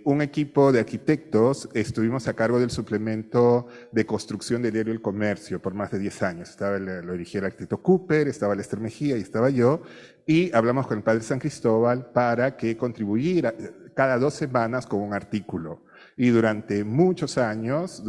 un equipo de arquitectos estuvimos a cargo del suplemento de construcción del diario El Comercio por más de 10 años. Lo dirigía el arquitecto Cooper, estaba Lester Mejía y estaba yo, y hablamos con el padre San Cristóbal para que contribuyera cada 2 semanas con un artículo. Y durante muchos años,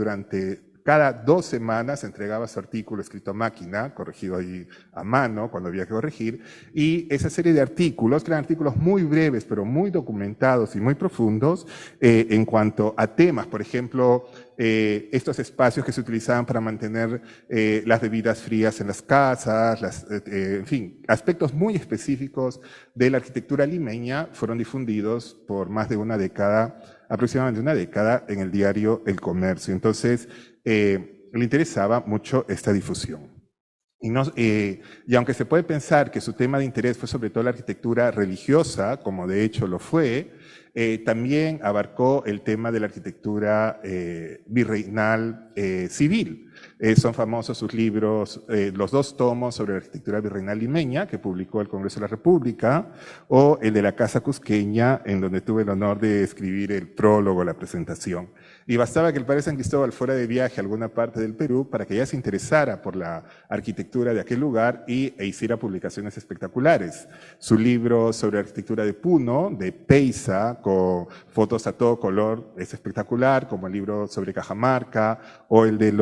cada 2 semanas entregaba su artículo escrito a máquina, corregido ahí a mano cuando había que corregir, y esa serie de artículos, que eran artículos muy breves pero muy documentados y muy profundos en cuanto a temas, por ejemplo, estos espacios que se utilizaban para mantener las bebidas frías en las casas, en fin, aspectos muy específicos de la arquitectura limeña fueron difundidos por más de una década, aproximadamente una década, en el diario El Comercio. Entonces, le interesaba mucho esta difusión. Y aunque se puede pensar que su tema de interés fue sobre todo la arquitectura religiosa, como de hecho lo fue, también abarcó el tema de la arquitectura virreinal civil. Son famosos sus libros, los 2 tomos sobre la arquitectura virreinal limeña, que publicó el Congreso de la República, o el de la Casa Cusqueña, en donde tuve el honor de escribir el prólogo, la presentación. Y bastaba que el padre San Cristóbal fuera de viaje a alguna parte del Perú para que ella se interesara por la arquitectura de aquel lugar e hiciera publicaciones espectaculares. Su libro sobre arquitectura de Puno, de Peiza, con fotos a todo color, es espectacular, como el libro sobre Cajamarca o el de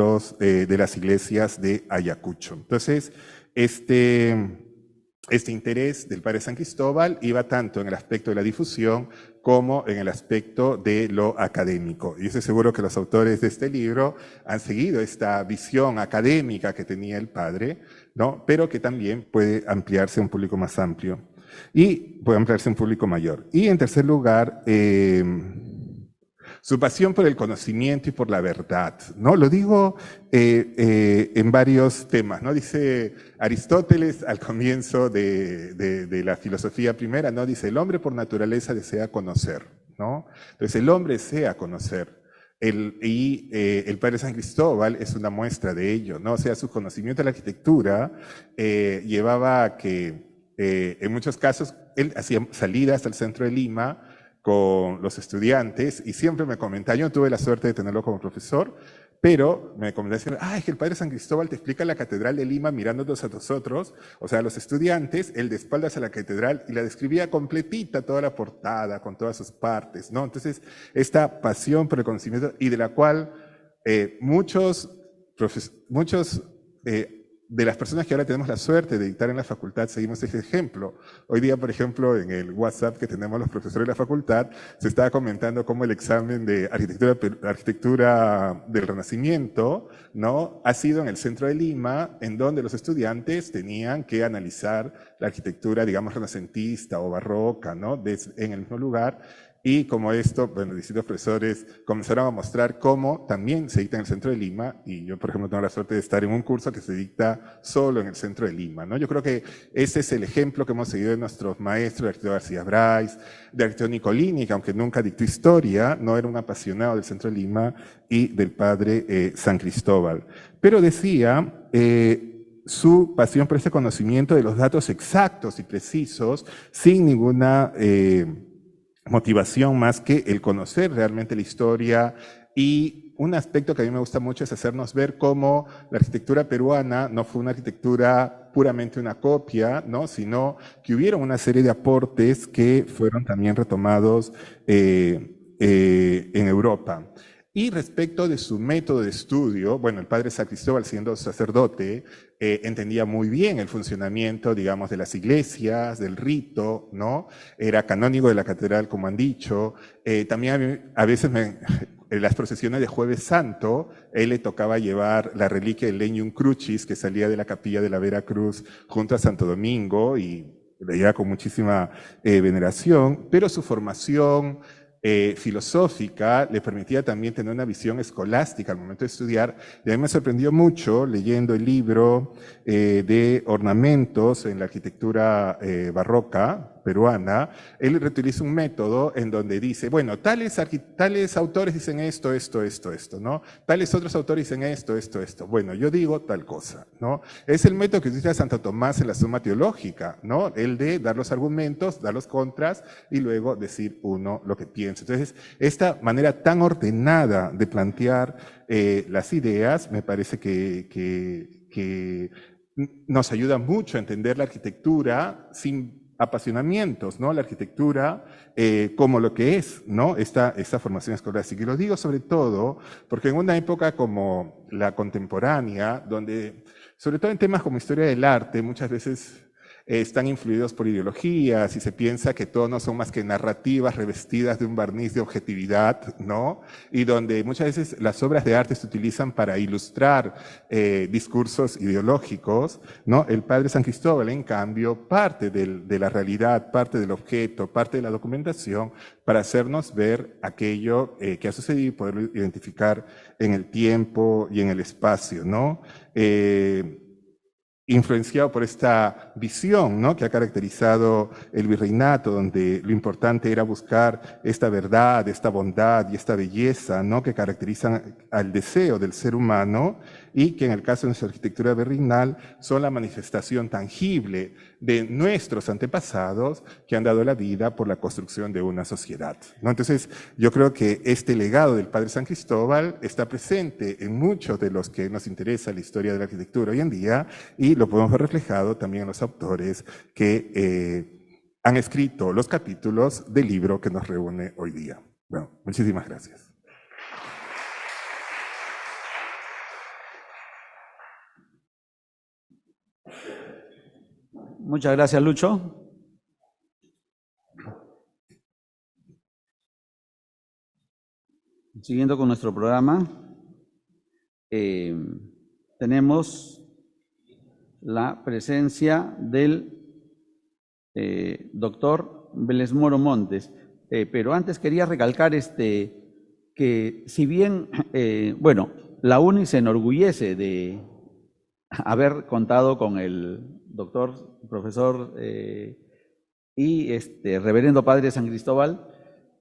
las iglesias de Ayacucho. Entonces, este interés del padre San Cristóbal iba tanto en el aspecto de la difusión como en el aspecto de lo académico. Y estoy seguro que los autores de este libro han seguido esta visión académica que tenía el padre, ¿no? Pero que también puede ampliarse a un público más amplio y puede ampliarse a un público mayor. Y en tercer lugar, su pasión por el conocimiento y por la verdad, ¿no? Lo digo en varios temas, ¿no? Dice Aristóteles al comienzo de la filosofía primera, ¿no? Dice, el hombre por naturaleza desea conocer, ¿no? Entonces, el hombre desea conocer. El padre San Cristóbal es una muestra de ello, ¿no? O sea, su conocimiento de la arquitectura llevaba a que, en muchos casos, él hacía salidas al centro de Lima con los estudiantes, y siempre me comentaba, yo no tuve la suerte de tenerlo como profesor, pero me comentaba, es que el padre San Cristóbal te explica la catedral de Lima mirándonos a nosotros, o sea, a los estudiantes, él de espaldas a la catedral, y la describía completita, toda la portada, con todas sus partes, ¿no? Entonces, esta pasión por el conocimiento, y de la cual muchos de las personas que ahora tenemos la suerte de dictar en la facultad, seguimos ese ejemplo. Hoy día, por ejemplo, en el WhatsApp que tenemos los profesores de la facultad, se estaba comentando cómo el examen de arquitectura del Renacimiento, ¿no?, ha sido en el centro de Lima, en donde los estudiantes tenían que analizar la arquitectura, digamos, renacentista o barroca, ¿no?, en el mismo lugar. Y como esto, bueno, distintos profesores comenzaron a mostrar cómo también se dicta en el centro de Lima, y yo, por ejemplo, tengo la suerte de estar en un curso que se dicta solo en el centro de Lima, ¿no? Yo creo que ese es el ejemplo que hemos seguido de nuestros maestros, de arquitecto García Brais, de arquitecto Nicolini, que aunque nunca dictó historia, no era un apasionado del centro de Lima, y del padre San Cristóbal. Pero decía, su pasión por este conocimiento de los datos exactos y precisos, sin ninguna motivación más que el conocer realmente la historia. Y un aspecto que a mí me gusta mucho es hacernos ver cómo la arquitectura peruana no fue una arquitectura puramente una copia, ¿no?, sino que hubieron una serie de aportes que fueron también retomados en Europa. Y respecto de su método de estudio, bueno, el padre San Cristóbal, siendo sacerdote, entendía muy bien el funcionamiento, digamos, de las iglesias, del rito, ¿no? Era canónigo de la catedral, como han dicho. También a veces en las procesiones de Jueves Santo, él le tocaba llevar la reliquia del Legnum Crucis, que salía de la capilla de la Vera Cruz junto a Santo Domingo, y veía con muchísima veneración, pero su formación filosófica le permitía también tener una visión escolástica al momento de estudiar. Y a mí me sorprendió mucho leyendo el libro de ornamentos en la arquitectura barroca peruana. Él reutiliza un método en donde dice, bueno, tales autores dicen esto, ¿no? Tales otros autores dicen esto. Bueno, yo digo tal cosa, ¿no? Es el método que utiliza Santo Tomás en la Suma Teológica, ¿no? El de dar los argumentos, dar los contras y luego decir uno lo que piensa. Entonces, esta manera tan ordenada de plantear las ideas me parece que nos ayuda mucho a entender la arquitectura sin apasionamientos, ¿no? La arquitectura como lo que es, ¿no? Esta formación escolástica. Y lo digo sobre todo porque en una época como la contemporánea, donde, sobre todo en temas como historia del arte, muchas veces están influidos por ideologías y se piensa que todo no son más que narrativas revestidas de un barniz de objetividad, ¿no? Y donde muchas veces las obras de arte se utilizan para ilustrar discursos ideológicos, ¿no? El padre San Cristóbal, en cambio, parte de la realidad, parte del objeto, parte de la documentación, para hacernos ver aquello que ha sucedido y poderlo identificar en el tiempo y en el espacio, ¿no? Influenciado por esta visión, ¿no?, que ha caracterizado el virreinato, donde lo importante era buscar esta verdad, esta bondad y esta belleza, ¿no?, que caracterizan al deseo del ser humano y que en el caso de nuestra arquitectura virreinal son la manifestación tangible de nuestros antepasados que han dado la vida por la construcción de una sociedad, ¿no? Entonces, yo creo que este legado del padre San Cristóbal está presente en muchos de los que nos interesa la historia de la arquitectura hoy en día, y lo podemos ver reflejado también en los autores que han escrito los capítulos del libro que nos reúne hoy día. Bueno, muchísimas gracias. Muchas gracias, Lucho. Siguiendo con nuestro programa, tenemos la presencia del doctor Vélez Moro Montes. Pero antes quería recalcar que si bien, bueno, la UNI se enorgullece de haber contado con el doctor, profesor y reverendo padre San Cristóbal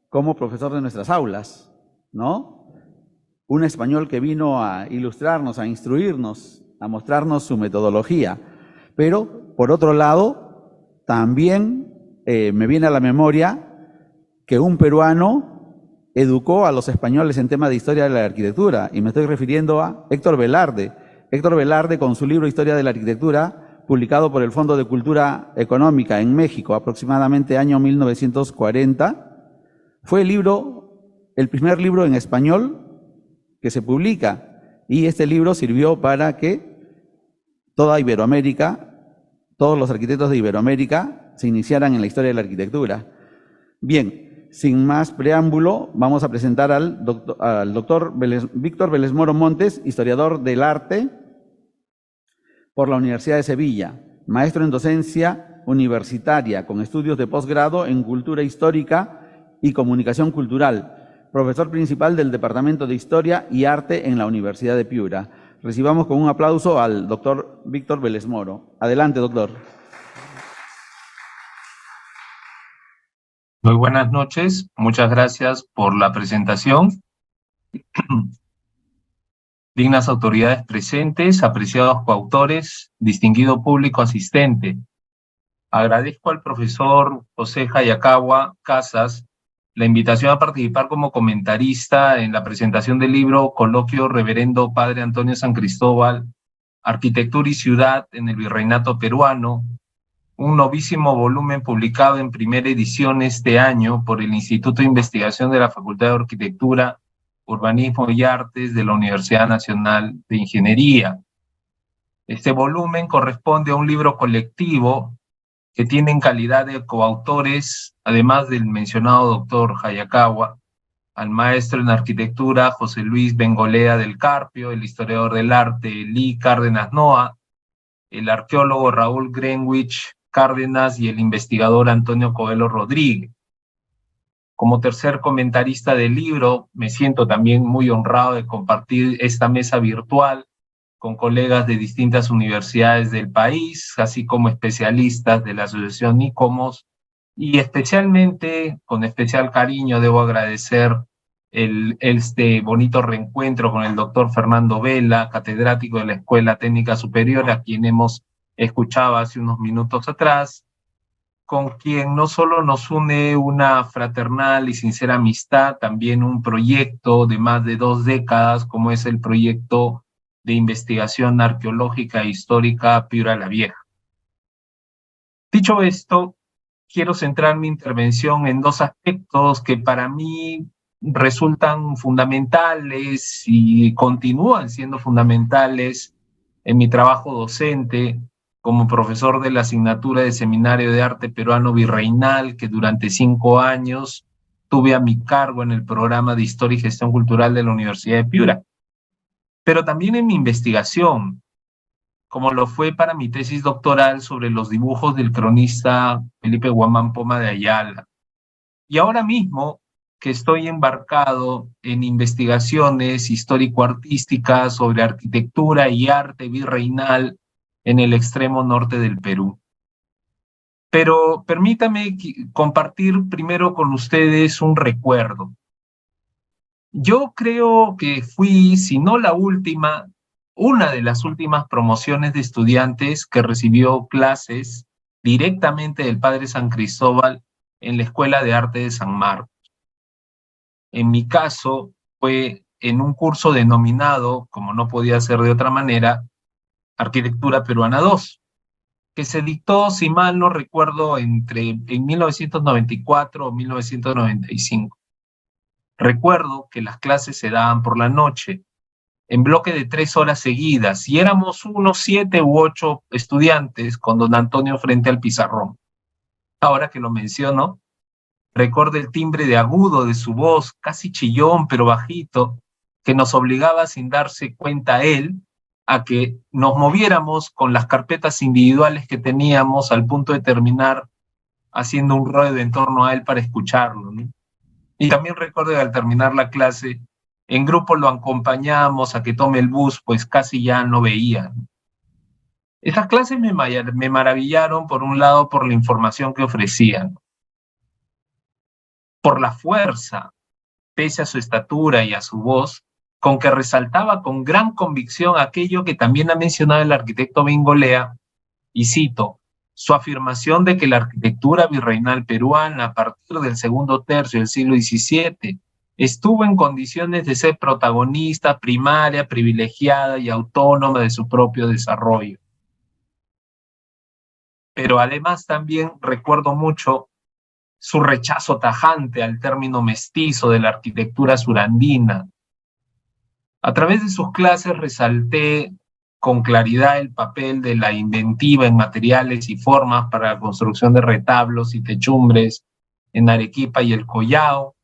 como profesor de nuestras aulas, ¿no? Un español que vino a ilustrarnos, a instruirnos, a mostrarnos su metodología. Pero, por otro lado, también me viene a la memoria que un peruano educó a los españoles en tema de historia de la arquitectura, y me estoy refiriendo a Héctor Velarde. Héctor Velarde, con su libro Historia de la Arquitectura, publicado por el Fondo de Cultura Económica en México, aproximadamente año 1940, fue el primer libro en español que se publica, y este libro sirvió para que toda Iberoamérica, todos los arquitectos de Iberoamérica se iniciaran en la historia de la arquitectura. Bien, sin más preámbulo, vamos a presentar al doctor Víctor Vélez Moro Montes, historiador del arte por la Universidad de Sevilla, maestro en docencia universitaria con estudios de posgrado en cultura histórica y comunicación cultural, profesor principal del Departamento de Historia y Arte en la Universidad de Piura. Recibamos con un aplauso al doctor Víctor Vélez Moro. Adelante, doctor. Muy buenas noches, muchas gracias por la presentación. Dignas autoridades presentes, apreciados coautores, distinguido público asistente. Agradezco al profesor José Hayakawa Casas la invitación a participar como comentarista en la presentación del libro Coloquio Reverendo Padre Antonio San Cristóbal, Arquitectura y Ciudad en el Virreinato Peruano, un novísimo volumen publicado en primera edición este año por el Instituto de Investigación de la Facultad de Arquitectura, Urbanismo y Artes de la Universidad Nacional de Ingeniería. Este volumen corresponde a un libro colectivo que tiene en calidad de coautores, además del mencionado doctor Hayakawa, al maestro en arquitectura José Luis Bengolea del Carpio, el historiador del arte Lee Cárdenas Noa, el arqueólogo Raúl Greenwich Cárdenas y el investigador Antonio Coelho Rodríguez. Como tercer comentarista del libro, me siento también muy honrado de compartir esta mesa virtual con colegas de distintas universidades del país, así como especialistas de la Asociación ICOMOS, y especialmente, con especial cariño, debo agradecer este bonito reencuentro con el doctor Fernando Vela, catedrático de la Escuela Técnica Superior, a quien hemos escuchado hace unos minutos atrás, con quien no solo nos une una fraternal y sincera amistad, también un proyecto de más de 2 décadas, como es el proyecto de investigación arqueológica e histórica Piura la Vieja. Dicho esto, quiero centrar mi intervención en 2 aspectos que para mí resultan fundamentales y continúan siendo fundamentales en mi trabajo docente como profesor de la asignatura de Seminario de Arte Peruano Virreinal, que durante 5 años tuve a mi cargo en el programa de Historia y Gestión Cultural de la Universidad de Piura. Pero también en mi investigación, como lo fue para mi tesis doctoral sobre los dibujos del cronista Felipe Guamán Poma de Ayala. Y ahora mismo que estoy embarcado en investigaciones histórico-artísticas sobre arquitectura y arte virreinal en el extremo norte del Perú. Pero permítame compartir primero con ustedes un recuerdo. Yo creo que fui, si no la última, una de las últimas promociones de estudiantes que recibió clases directamente del Padre San Cristóbal en la Escuela de Arte de San Marcos. En mi caso, fue en un curso denominado, como no podía ser de otra manera, Arquitectura Peruana 2, que se dictó, si mal no recuerdo, en 1994 o 1995. Recuerdo que las clases se daban por la noche, en bloque de 3 horas seguidas, y éramos unos 7 u 8 estudiantes con don Antonio frente al pizarrón. Ahora que lo menciono, recuerdo el timbre de agudo de su voz, casi chillón pero bajito, que nos obligaba sin darse cuenta él a que nos moviéramos con las carpetas individuales que teníamos al punto de terminar haciendo un ruedo en torno a él para escucharlo, ¿no? Y también recuerdo que al terminar la clase, en grupo lo acompañamos a que tome el bus, pues casi ya no veía. Esas clases me maravillaron, por un lado, por la información que ofrecían, por la fuerza, pese a su estatura y a su voz, con que resaltaba con gran convicción aquello que también ha mencionado el arquitecto Bengolea, y cito, su afirmación de que la arquitectura virreinal peruana a partir del segundo tercio del siglo XVII estuvo en condiciones de ser protagonista, primaria, privilegiada y autónoma de su propio desarrollo. Pero además también recuerdo mucho su rechazo tajante al término mestizo de la arquitectura surandina. A través de sus clases resalté con claridad el papel de la inventiva en materiales y formas para la construcción de retablos y techumbres en Arequipa y el Collao,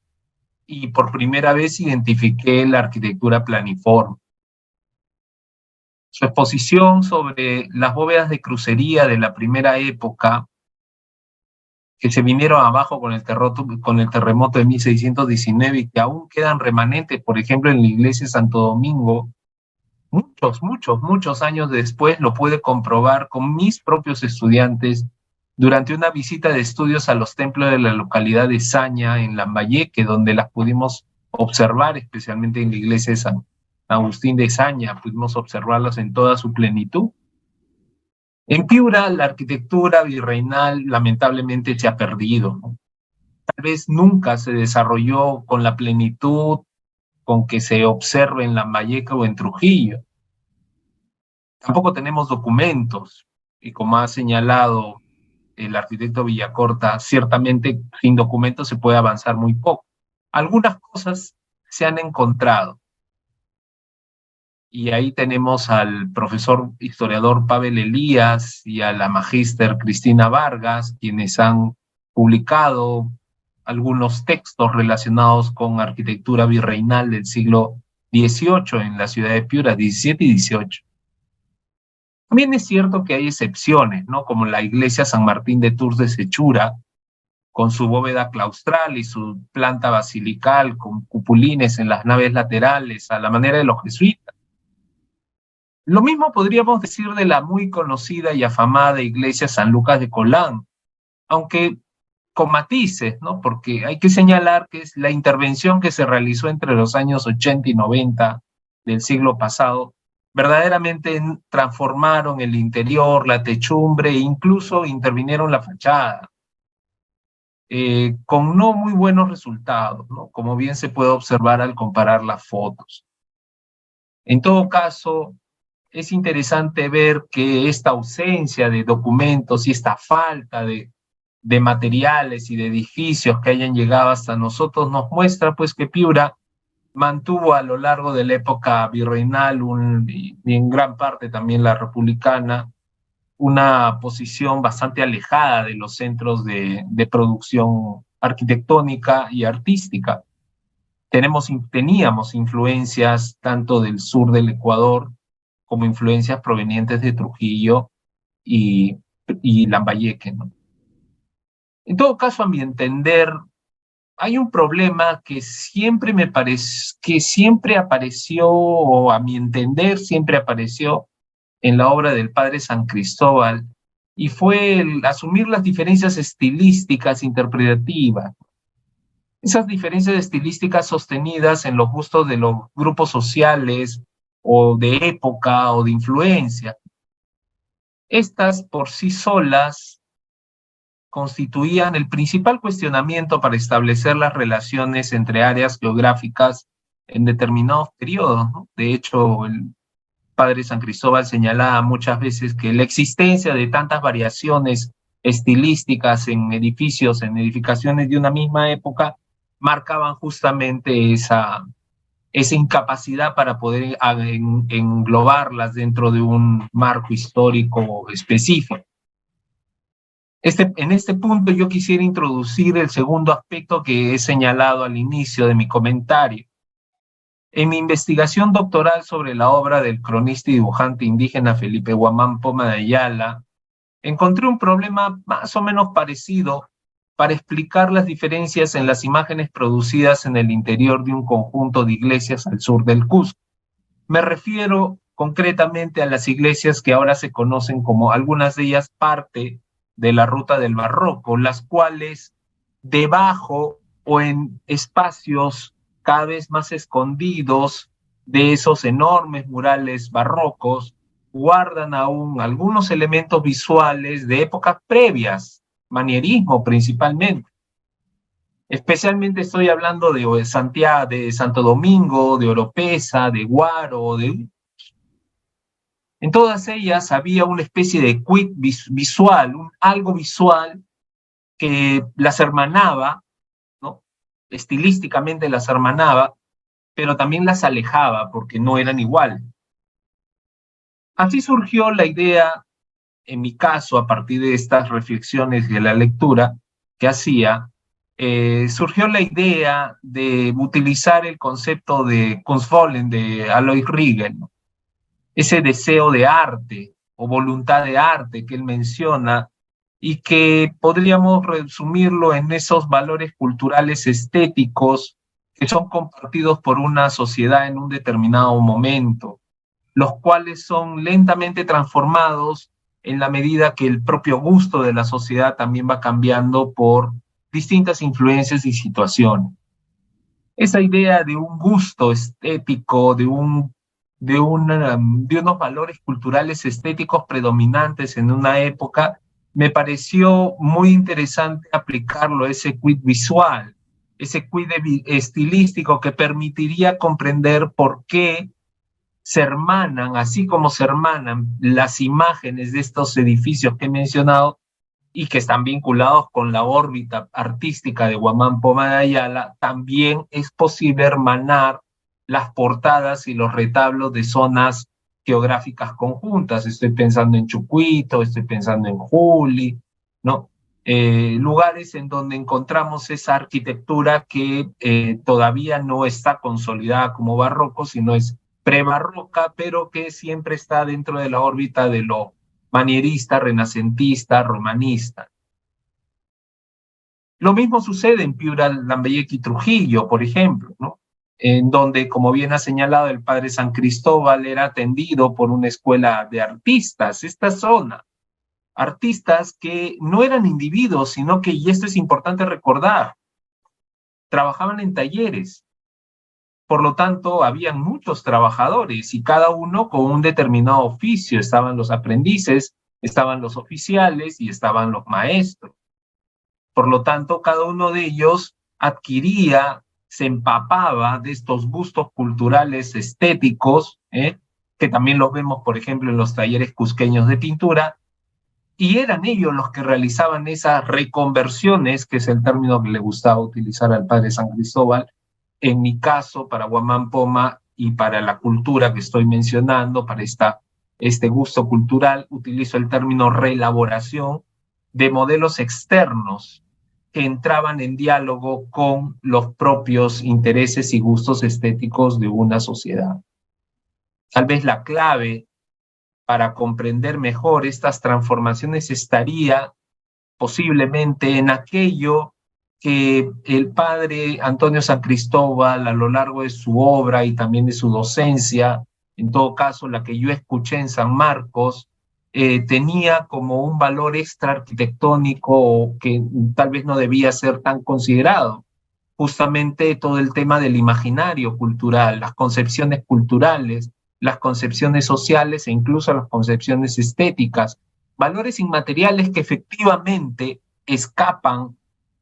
y por primera vez identifiqué la arquitectura planiforme. Su exposición sobre las bóvedas de crucería de la primera época, que se vinieron abajo con el terremoto de 1619 y que aún quedan remanentes, por ejemplo, en la iglesia de Santo Domingo, muchos años después lo pude comprobar con mis propios estudiantes durante una visita de estudios a los templos de la localidad de Saña, en Lambayeque, donde las pudimos observar, especialmente en la iglesia de San Agustín de Saña, pudimos observarlas en toda su plenitud. En Piura, la arquitectura virreinal lamentablemente se ha perdido, ¿no? Tal vez nunca se desarrolló con la plenitud con que se observa en Lambayeque o en Trujillo. Tampoco tenemos documentos, y como ha señalado el arquitecto Villacorta, ciertamente sin documentos se puede avanzar muy poco. Algunas cosas se han encontrado, y ahí tenemos al profesor historiador Pavel Elías y a la magíster Cristina Vargas, quienes han publicado algunos textos relacionados con arquitectura virreinal del siglo XVIII en la ciudad de Piura, XVII y XVIII. También es cierto que hay excepciones, ¿no? Como la iglesia San Martín de Tours de Sechura, con su bóveda claustral y su planta basilical, con cupulines en las naves laterales, a la manera de los jesuitas. Lo mismo podríamos decir de la muy conocida y afamada iglesia San Lucas de Colán, aunque con matices, ¿no? Porque hay que señalar que es la intervención que se realizó entre los años 80 y 90 del siglo pasado, verdaderamente transformaron el interior, la techumbre e incluso intervinieron la fachada, con no muy buenos resultados, ¿no? Como bien se puede observar al comparar las fotos. En todo caso, es interesante ver que esta ausencia de documentos y esta falta de materiales y de edificios que hayan llegado hasta nosotros nos muestra pues que Piura mantuvo a lo largo de la época virreinal y en gran parte también la republicana una posición bastante alejada de los centros de producción arquitectónica y artística. Teníamos influencias tanto del sur del Ecuador como influencias provenientes de Trujillo y Lambayeque, ¿no? En todo caso, a mi entender, hay un problema que siempre apareció, o a mi entender siempre apareció en la obra del padre San Cristóbal, y fue el asumir las diferencias estilísticas interpretativas. Esas diferencias estilísticas sostenidas en los gustos de los grupos sociales, o de época, o de influencia. Estas por sí solas constituían el principal cuestionamiento para establecer las relaciones entre áreas geográficas en determinados periodos, ¿no? De hecho, el padre San Cristóbal señalaba muchas veces que la existencia de tantas variaciones estilísticas en edificios, en edificaciones de una misma época, marcaban justamente esa incapacidad para poder englobarlas dentro de un marco histórico específico. En este punto yo quisiera introducir el segundo aspecto que he señalado al inicio de mi comentario. En mi investigación doctoral sobre la obra del cronista y dibujante indígena Felipe Guamán Poma de Ayala, encontré un problema más o menos parecido para explicar las diferencias en las imágenes producidas en el interior de un conjunto de iglesias al sur del Cusco. Me refiero concretamente a las iglesias que ahora se conocen como, algunas de ellas, parte de la ruta del barroco, las cuales debajo o en espacios cada vez más escondidos de esos enormes murales barrocos, guardan aún algunos elementos visuales de épocas previas, manierismo principalmente. Especialmente estoy hablando de Santiago, de Santo Domingo, de Oropesa, de Guaro, en todas ellas había una especie de quid visual, algo visual que las hermanaba, ¿no? Estilísticamente las hermanaba, pero también las alejaba porque no eran igual. Así surgió la idea, en mi caso, a partir de estas reflexiones de la lectura que hacía, surgió la idea de utilizar el concepto de Kunstwollen de Alois Riegel, ¿no? Ese deseo de arte o voluntad de arte que él menciona y que podríamos resumirlo en esos valores culturales estéticos que son compartidos por una sociedad en un determinado momento, los cuales son lentamente transformados en la medida que el propio gusto de la sociedad también va cambiando por distintas influencias y situaciones. Esa idea de un gusto estético, de unos valores culturales estéticos predominantes en una época, me pareció muy interesante aplicarlo a ese quid visual, ese quid estilístico que permitiría comprender por qué se hermanan, así como se hermanan las imágenes de estos edificios que he mencionado y que están vinculados con la órbita artística de Guamán Poma de Ayala, también es posible hermanar las portadas y los retablos de zonas geográficas conjuntas. Estoy pensando en Chucuito, estoy pensando en Juli, ¿no? Lugares en donde encontramos esa arquitectura que todavía no está consolidada como barroco, sino es prebarroca, pero que siempre está dentro de la órbita de lo manierista, renacentista, romanista. Lo mismo sucede en Piura, Lambayeque y Trujillo, por ejemplo, ¿no? En donde, como bien ha señalado, el padre San Cristóbal era atendido por una escuela de artistas. Esta zona, artistas que no eran individuos, sino que, y esto es importante recordar, trabajaban en talleres. Por lo tanto, habían muchos trabajadores y cada uno con un determinado oficio. Estaban los aprendices, estaban los oficiales y estaban los maestros. Por lo tanto, cada uno de ellos adquiría, se empapaba de estos gustos culturales estéticos, que también los vemos, por ejemplo, en los talleres cusqueños de pintura, y eran ellos los que realizaban esas reconversiones, que es el término que le gustaba utilizar al padre San Cristóbal. En mi caso, para Guamán Poma y para la cultura que estoy mencionando, para este gusto cultural, utilizo el término reelaboración de modelos externos que entraban en diálogo con los propios intereses y gustos estéticos de una sociedad. Tal vez la clave para comprender mejor estas transformaciones estaría posiblemente en aquello que el padre Antonio San Cristóbal, a lo largo de su obra y también de su docencia, en todo caso la que yo escuché en San Marcos, tenía como un valor extra arquitectónico que tal vez no debía ser tan considerado. Justamente todo el tema del imaginario cultural, las concepciones culturales, las concepciones sociales e incluso las concepciones estéticas, valores inmateriales que efectivamente escapan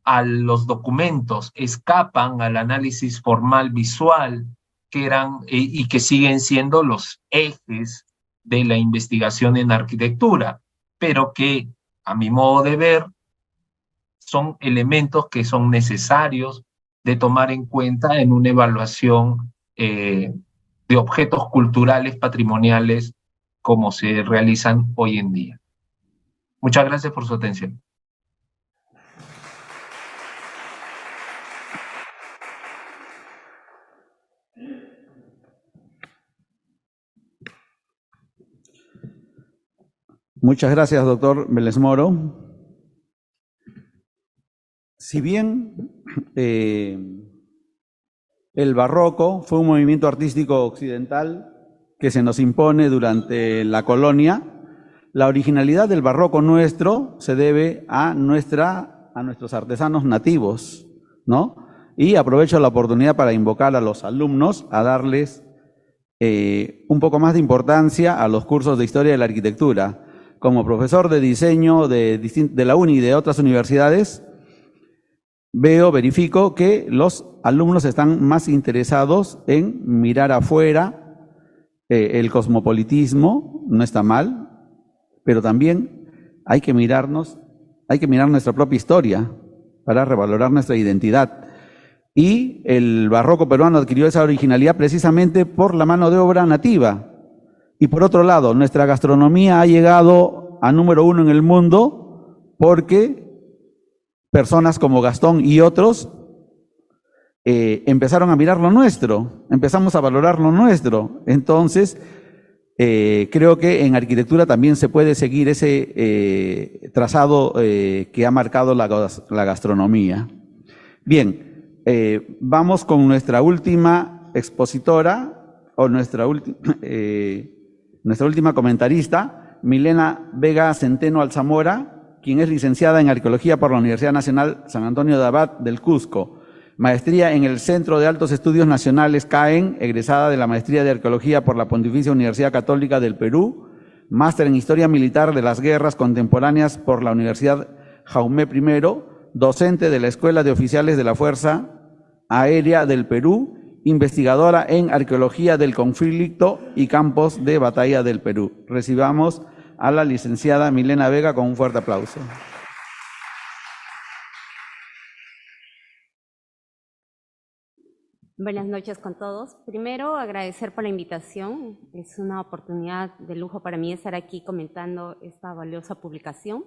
a los documentos, escapan al análisis formal visual, que eran y que siguen siendo los ejes de la investigación en arquitectura, pero que, a mi modo de ver, son elementos que son necesarios de tomar en cuenta en una evaluación de objetos culturales patrimoniales como se realizan hoy en día. Muchas gracias por su atención. Muchas gracias, doctor Vélez Moro. Si bien el barroco fue un movimiento artístico occidental que se nos impone durante la colonia, la originalidad del barroco nuestro se debe a nuestros artesanos nativos, ¿no? Y aprovecho la oportunidad para invocar a los alumnos a darles un poco más de importancia a los cursos de historia de la arquitectura. Como profesor de diseño de la UNI y de otras universidades, verifico que los alumnos están más interesados en mirar afuera. El cosmopolitismo no está mal, pero también hay que mirar nuestra propia historia para revalorar nuestra identidad. Y el barroco peruano adquirió esa originalidad precisamente por la mano de obra nativa, Y por otro lado, nuestra gastronomía ha llegado a número 1 en el mundo porque personas como Gastón y otros empezaron a mirar lo nuestro, empezamos a valorar lo nuestro. Entonces, creo que en arquitectura también se puede seguir ese trazado que ha marcado la gastronomía. Bien, vamos con nuestra última expositora, o nuestra última comentarista, Milena Vega Centeno Alzamora, quien es licenciada en Arqueología por la Universidad Nacional San Antonio de Abad del Cusco, maestría en el Centro de Altos Estudios Nacionales CAEN, egresada de la Maestría de Arqueología por la Pontificia Universidad Católica del Perú, máster en Historia Militar de las Guerras Contemporáneas por la Universidad Jaume I, docente de la Escuela de Oficiales de la Fuerza Aérea del Perú, investigadora en Arqueología del Conflicto y Campos de Batalla del Perú. Recibamos a la licenciada Milena Vega con un fuerte aplauso. Buenas noches con todos. Primero, agradecer por la invitación. Es una oportunidad de lujo para mí estar aquí comentando esta valiosa publicación.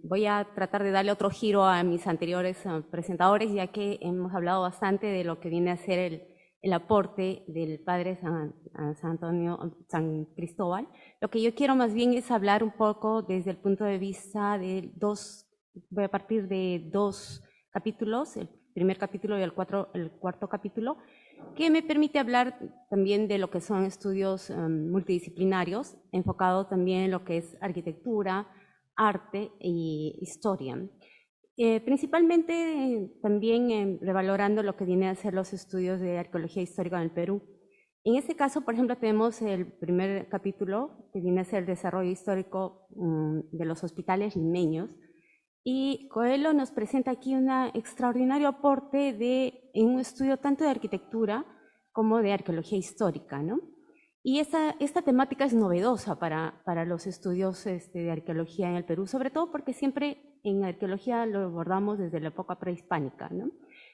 Voy a tratar de darle otro giro a mis anteriores presentadores, ya que hemos hablado bastante de lo que viene a ser el aporte del padre San Cristóbal. Lo que yo quiero más bien es hablar un poco desde el punto de vista de voy a partir de dos capítulos, el primer capítulo y el cuarto capítulo, que me permite hablar también de lo que son estudios multidisciplinarios, enfocado también en lo que es arquitectura, arte e historia. Principalmente también revalorando lo que viene a ser los estudios de arqueología histórica en el Perú. En este caso, por ejemplo, tenemos el primer capítulo, que viene a ser el desarrollo histórico de los hospitales limeños, y Coelho nos presenta aquí un extraordinario aporte en un estudio tanto de arquitectura como de arqueología histórica, ¿no? Y esta temática es novedosa para los estudios de arqueología en el Perú, sobre todo porque siempre en arqueología lo abordamos desde la época prehispánica, ¿no?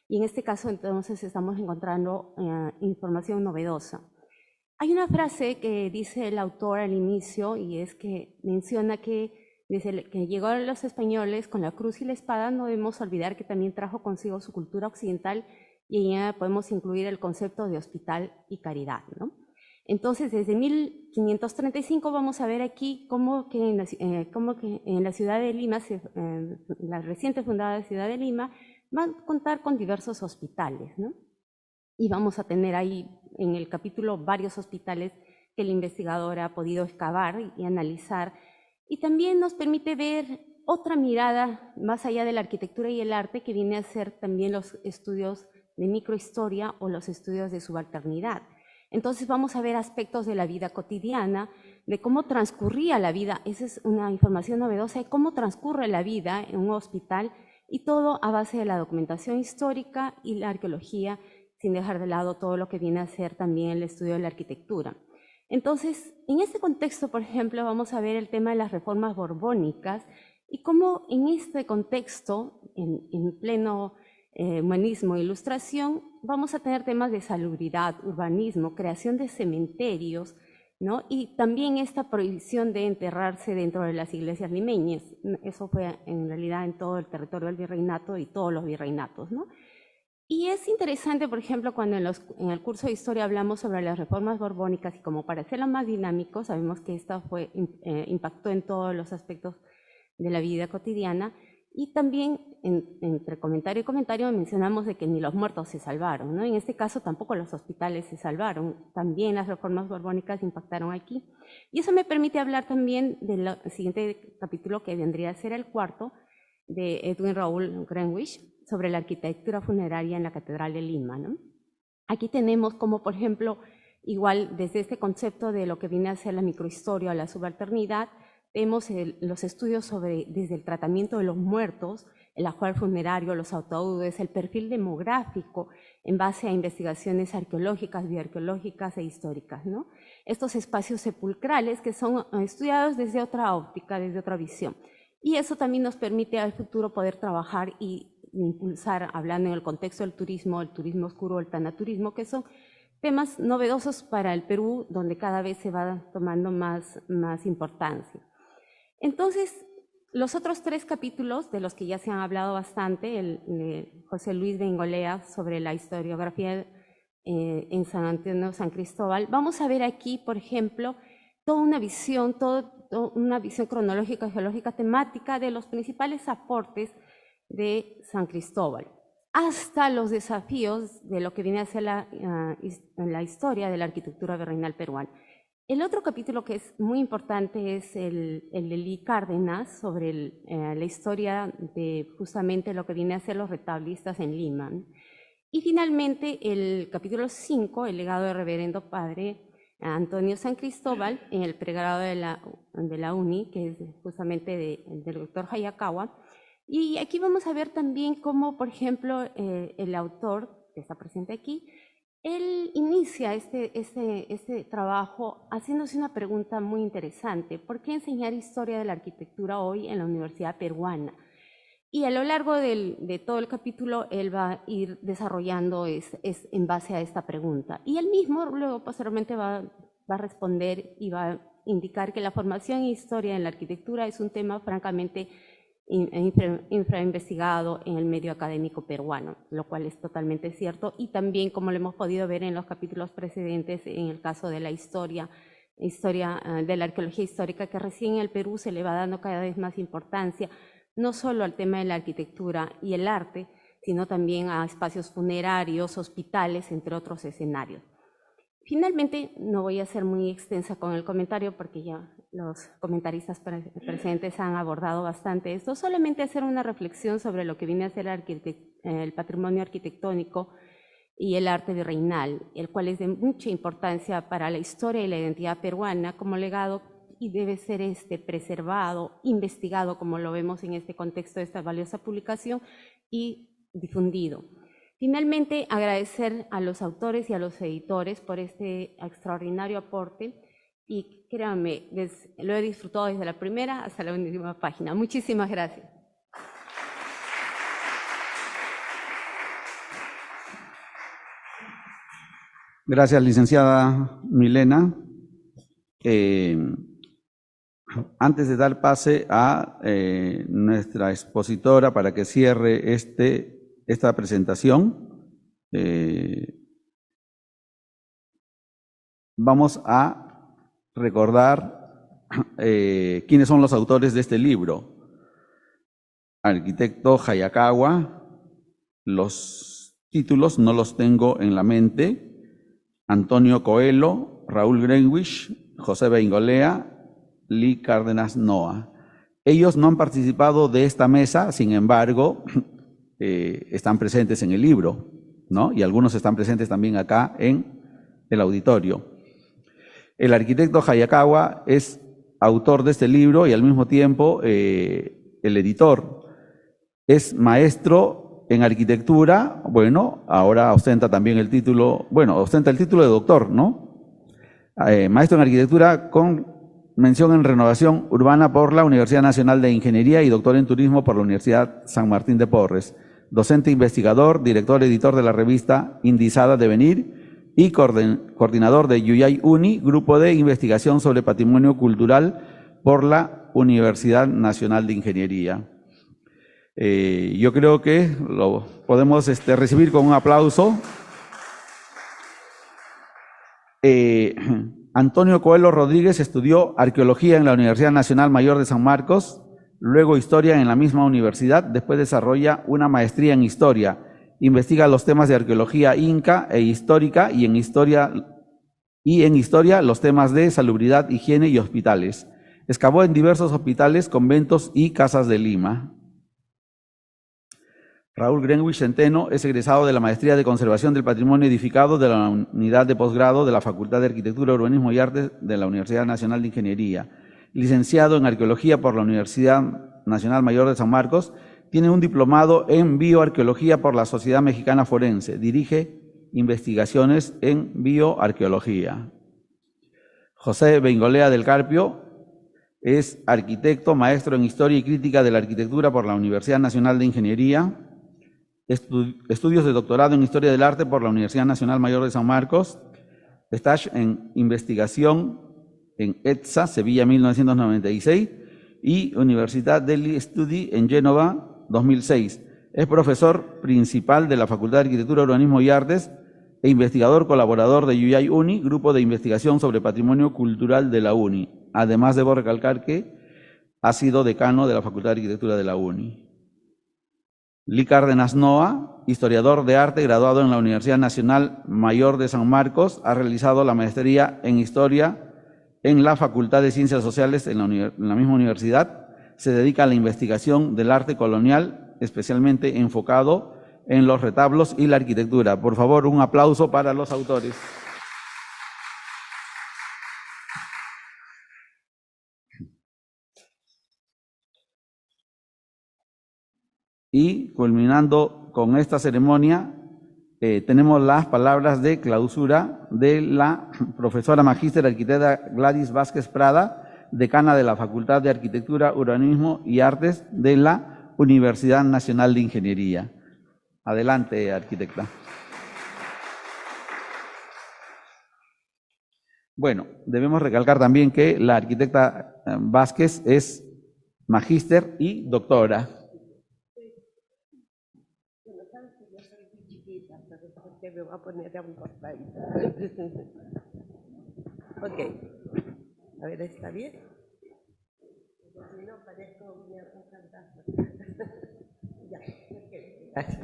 Y en este caso entonces estamos encontrando información novedosa. Hay una frase que dice el autor al inicio y es que menciona que desde que llegaron los españoles con la cruz y la espada, no debemos olvidar que también trajo consigo su cultura occidental y en ella podemos incluir el concepto de hospital y caridad, ¿no? Entonces, desde 1535 vamos a ver aquí cómo que en la ciudad de Lima, la reciente fundada ciudad de Lima, va a contar con diversos hospitales, ¿no? Y vamos a tener ahí en el capítulo varios hospitales que el investigador ha podido excavar y analizar. Y también nos permite ver otra mirada más allá de la arquitectura y el arte, que viene a ser también los estudios de microhistoria o los estudios de subalternidad. Entonces vamos a ver aspectos de la vida cotidiana, de cómo transcurría la vida, esa es una información novedosa, de cómo transcurre la vida en un hospital, y todo a base de la documentación histórica y la arqueología, sin dejar de lado todo lo que viene a ser también el estudio de la arquitectura. Entonces, en este contexto, por ejemplo, vamos a ver el tema de las reformas borbónicas y cómo en este contexto, en pleno humanismo e ilustración, vamos a tener temas de salubridad, urbanismo, creación de cementerios, ¿no? Y también esta prohibición de enterrarse dentro de las iglesias limeñas. Eso fue en realidad en todo el territorio del virreinato y todos los virreinatos, ¿no? Y es interesante, por ejemplo, cuando en el curso de historia hablamos sobre las reformas borbónicas, y como para hacerlo más dinámico, sabemos que esta impactó en todos los aspectos de la vida cotidiana, y también entre comentario y comentario mencionamos de que ni los muertos se salvaron, ¿no? En este caso tampoco los hospitales se salvaron, también las reformas borbónicas impactaron aquí. Y eso me permite hablar también del siguiente capítulo, que vendría a ser el cuarto, de Edwin Raúl Greenwich, sobre la arquitectura funeraria en la Catedral de Lima, ¿no? Aquí tenemos como, por ejemplo, igual desde este concepto de lo que viene a ser la microhistoria o la subalternidad, vemos los estudios desde el tratamiento de los muertos, el ajuar funerario, los ataúdes, el perfil demográfico en base a investigaciones arqueológicas, bioarqueológicas e históricas, ¿no? Estos espacios sepulcrales que son estudiados desde otra óptica, desde otra visión. Y eso también nos permite al futuro poder trabajar y impulsar, hablando en el contexto del turismo, el turismo oscuro, el tanaturismo, que son temas novedosos para el Perú, donde cada vez se va tomando más importancia. Entonces, los otros 3 capítulos, de los que ya se han hablado bastante, el de José Luis Bengolea sobre la historiografía en San Antonio, San Cristóbal, vamos a ver aquí, por ejemplo, toda una visión cronológica y geológica temática de los principales aportes de San Cristóbal, hasta los desafíos de lo que viene a ser la historia de la arquitectura virreinal peruana. El otro capítulo que es muy importante es el de Lee Cárdenas sobre la historia de justamente lo que viene a ser los retablistas en Lima. Y finalmente el capítulo 5, el legado del reverendo padre Antonio San Cristóbal, en el pregrado de la UNI, que es justamente del doctor Hayakawa. Y aquí vamos a ver también cómo, por ejemplo, el autor que está presente aquí, él inicia este trabajo haciéndose una pregunta muy interesante. ¿Por qué enseñar historia de la arquitectura hoy en la Universidad Peruana? Y a lo largo de todo el capítulo, él va a ir desarrollando en base a esta pregunta. Y él mismo luego posteriormente va a responder y va a indicar que la formación en historia en la arquitectura es un tema francamente infrainvestigado en el medio académico peruano, lo cual es totalmente cierto, y también, como lo hemos podido ver en los capítulos precedentes, en el caso de la historia de la arqueología histórica, que recién en el Perú se le va dando cada vez más importancia, no solo al tema de la arquitectura y el arte, sino también a espacios funerarios, hospitales, entre otros escenarios. Finalmente, no voy a ser muy extensa con el comentario porque ya los comentaristas presentes han abordado bastante esto, solamente hacer una reflexión sobre lo que viene a ser el patrimonio arquitectónico y el arte virreinal, el cual es de mucha importancia para la historia y la identidad peruana como legado y debe ser preservado, investigado, como lo vemos en este contexto de esta valiosa publicación, y difundido. Finalmente, agradecer a los autores y a los editores por este extraordinario aporte y créanme, lo he disfrutado desde la primera hasta la última página. Muchísimas gracias. Gracias, licenciada Milena. Antes de dar pase a nuestra expositora para que cierre esta presentación, vamos a recordar quiénes son los autores de este libro. Arquitecto Hayakawa, los títulos no los tengo en la mente, Antonio Coelho, Raúl Greenwich, José Bengolea, Lee Cárdenas Noa. Ellos no han participado de esta mesa, sin embargo, están presentes en el libro, ¿no? Y algunos están presentes también acá en el auditorio. El arquitecto Hayakawa es autor de este libro y al mismo tiempo el editor. Es maestro en arquitectura, bueno, ahora ostenta también el título, ostenta el título de doctor, ¿no? Maestro en arquitectura con mención en renovación urbana por la Universidad Nacional de Ingeniería y doctor en turismo por la Universidad San Martín de Porres. Docente investigador, director editor de la revista Indizada Devenir y coordinador de Yuyay Uni, grupo de investigación sobre patrimonio cultural por la Universidad Nacional de Ingeniería. Yo creo que lo podemos recibir con un aplauso. Antonio Coelho Rodríguez estudió arqueología en la Universidad Nacional Mayor de San Marcos, luego historia en la misma universidad, después desarrolla una maestría en historia. Investiga los temas de arqueología inca e histórica y en historia los temas de salubridad, higiene y hospitales. Excavó en diversos hospitales, conventos y casas de Lima. Raúl Greenwich Centeno es egresado de la Maestría de Conservación del Patrimonio Edificado de la Unidad de Posgrado de la Facultad de Arquitectura, Urbanismo y Artes de la Universidad Nacional de Ingeniería. Licenciado en Arqueología por la Universidad Nacional Mayor de San Marcos, tiene un diplomado en Bioarqueología por la Sociedad Mexicana Forense. Dirige investigaciones en bioarqueología. José Bengolea del Carpio es arquitecto, maestro en Historia y Crítica de la Arquitectura por la Universidad Nacional de Ingeniería. Estudios de doctorado en Historia del Arte por la Universidad Nacional Mayor de San Marcos. Stage en Investigación en ETSA, Sevilla, 1996, y Universidad degli Studi en Génova, 2006. Es profesor principal de la Facultad de Arquitectura, Urbanismo y Artes e investigador colaborador de UIAI Uni, grupo de investigación sobre patrimonio cultural de la Uni. Además, debo recalcar que ha sido decano de la Facultad de Arquitectura de la Uni. Lee Cárdenas Noa, historiador de arte graduado en la Universidad Nacional Mayor de San Marcos, ha realizado la maestría en Historia en la Facultad de Ciencias Sociales en la misma universidad. Se dedica a la investigación del arte colonial, especialmente enfocado en los retablos y la arquitectura. Por favor, un aplauso para los autores. Y culminando con esta ceremonia, tenemos las palabras de clausura de la profesora magíster arquitecta Gladys Vázquez Prada, decana de la Facultad de Arquitectura, Urbanismo y Artes de la Universidad Nacional de Ingeniería. Adelante, arquitecta. Bueno, debemos recalcar también que la arquitecta Vázquez es magíster y doctora. Me voy a poner a un costadito. Ok. A ver, ¿está bien? Si no, parezco un fantasma. Ya, ok. Gracias.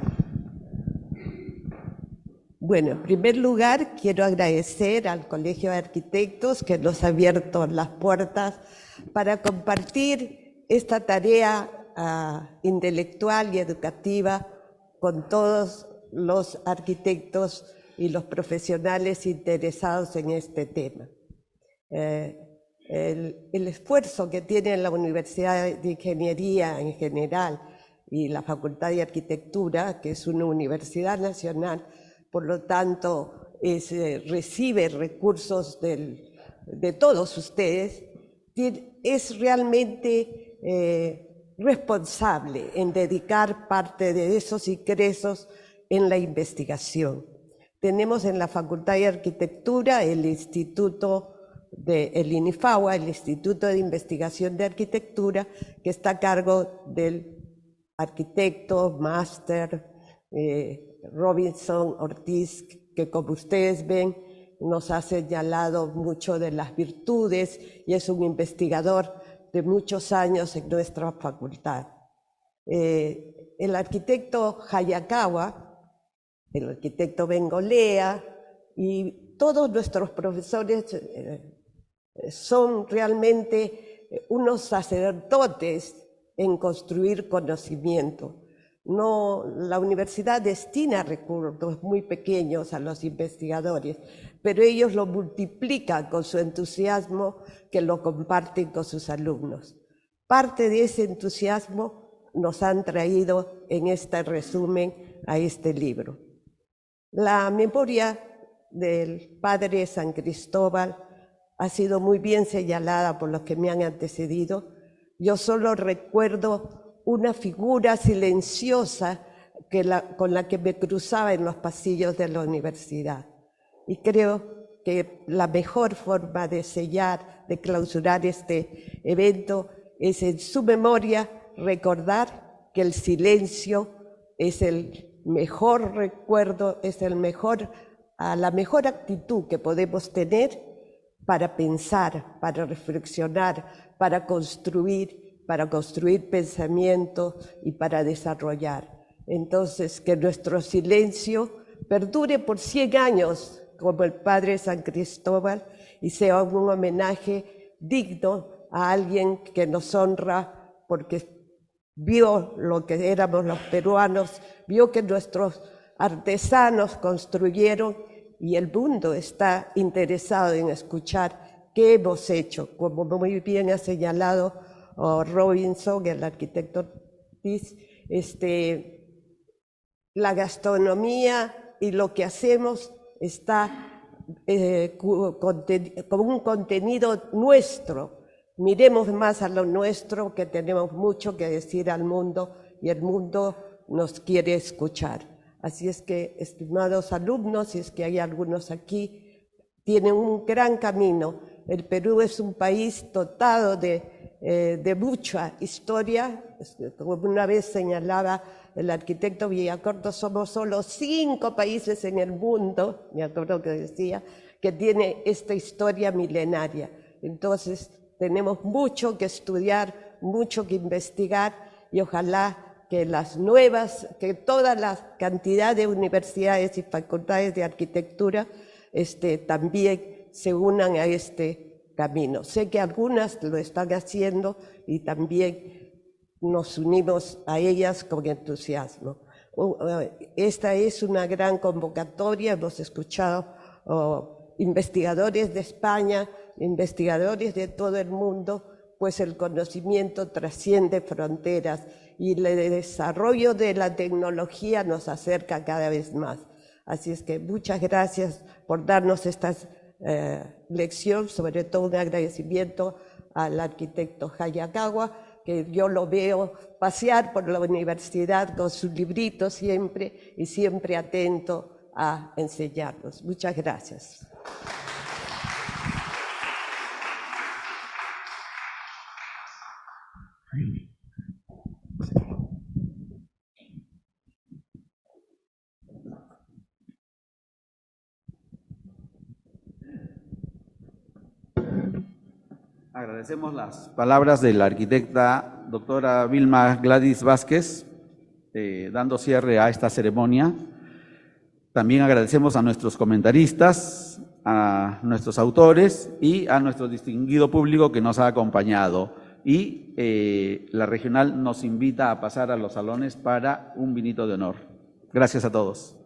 Bueno, en primer lugar, quiero agradecer al Colegio de Arquitectos que nos ha abierto las puertas para compartir esta tarea intelectual y educativa con todos los arquitectos y los profesionales interesados en este tema. El esfuerzo que tiene la Universidad de Ingeniería en general y la Facultad de Arquitectura, que es una universidad nacional, por lo tanto recibe recursos de todos ustedes, es realmente responsable en dedicar parte de esos ingresos en la investigación. Tenemos en la Facultad de Arquitectura el Instituto el INIFAUA, el Instituto de Investigación de Arquitectura, que está a cargo del arquitecto, máster Robinson Ortiz, que como ustedes ven nos ha señalado mucho de las virtudes y es un investigador de muchos años en nuestra facultad. El arquitecto Hayakawa, el arquitecto Bengolea y todos nuestros profesores son realmente unos sacerdotes en construir conocimiento. La universidad destina recursos muy pequeños a los investigadores, pero ellos lo multiplican con su entusiasmo que lo comparten con sus alumnos. Parte de ese entusiasmo nos han traído en este resumen a este libro. La memoria del padre San Cristóbal ha sido muy bien señalada por los que me han antecedido. Yo solo recuerdo una figura silenciosa con la que me cruzaba en los pasillos de la universidad. Y creo que la mejor forma de sellar, de clausurar este evento, es en su memoria recordar que el silencio es el mejor recuerdo, es la mejor actitud que podemos tener para pensar, para reflexionar, para construir pensamiento y para desarrollar. Entonces, que nuestro silencio perdure por 100 años, como el padre San Cristóbal, y sea un homenaje digno a alguien que nos honra porque vio lo que éramos los peruanos, vio que nuestros artesanos construyeron y el mundo está interesado en escuchar qué hemos hecho. Como muy bien ha señalado Robinson, el arquitecto Ortiz, la gastronomía y lo que hacemos está con un contenido nuestro. Miremos más a lo nuestro, que tenemos mucho que decir al mundo y el mundo nos quiere escuchar. Así es que, estimados alumnos, si es que hay algunos aquí, tiene un gran camino. El Perú es un país dotado de mucha historia. Como una vez señalaba el arquitecto Villacorta, somos solo 5 países en el mundo, me acuerdo que decía, que tiene esta historia milenaria. Entonces, tenemos mucho que estudiar, mucho que investigar, y ojalá que toda la cantidad de universidades y facultades de arquitectura también se unan a este camino. Sé que algunas lo están haciendo y también nos unimos a ellas con entusiasmo. Esta es una gran convocatoria, hemos escuchado investigadores de España, investigadores de todo el mundo, pues el conocimiento trasciende fronteras y el desarrollo de la tecnología nos acerca cada vez más. Así es que muchas gracias por darnos esta lección, sobre todo un agradecimiento al arquitecto Hayakawa, que yo lo veo pasear por la universidad con su librito siempre y siempre atento a enseñarnos. Muchas gracias. Agradecemos las palabras de la arquitecta doctora Vilma Gladys Vázquez, dando cierre a esta ceremonia. También agradecemos a nuestros comentaristas, a nuestros autores y a nuestro distinguido público que nos ha acompañado. Y la regional nos invita a pasar a los salones para un vinito de honor. Gracias a todos.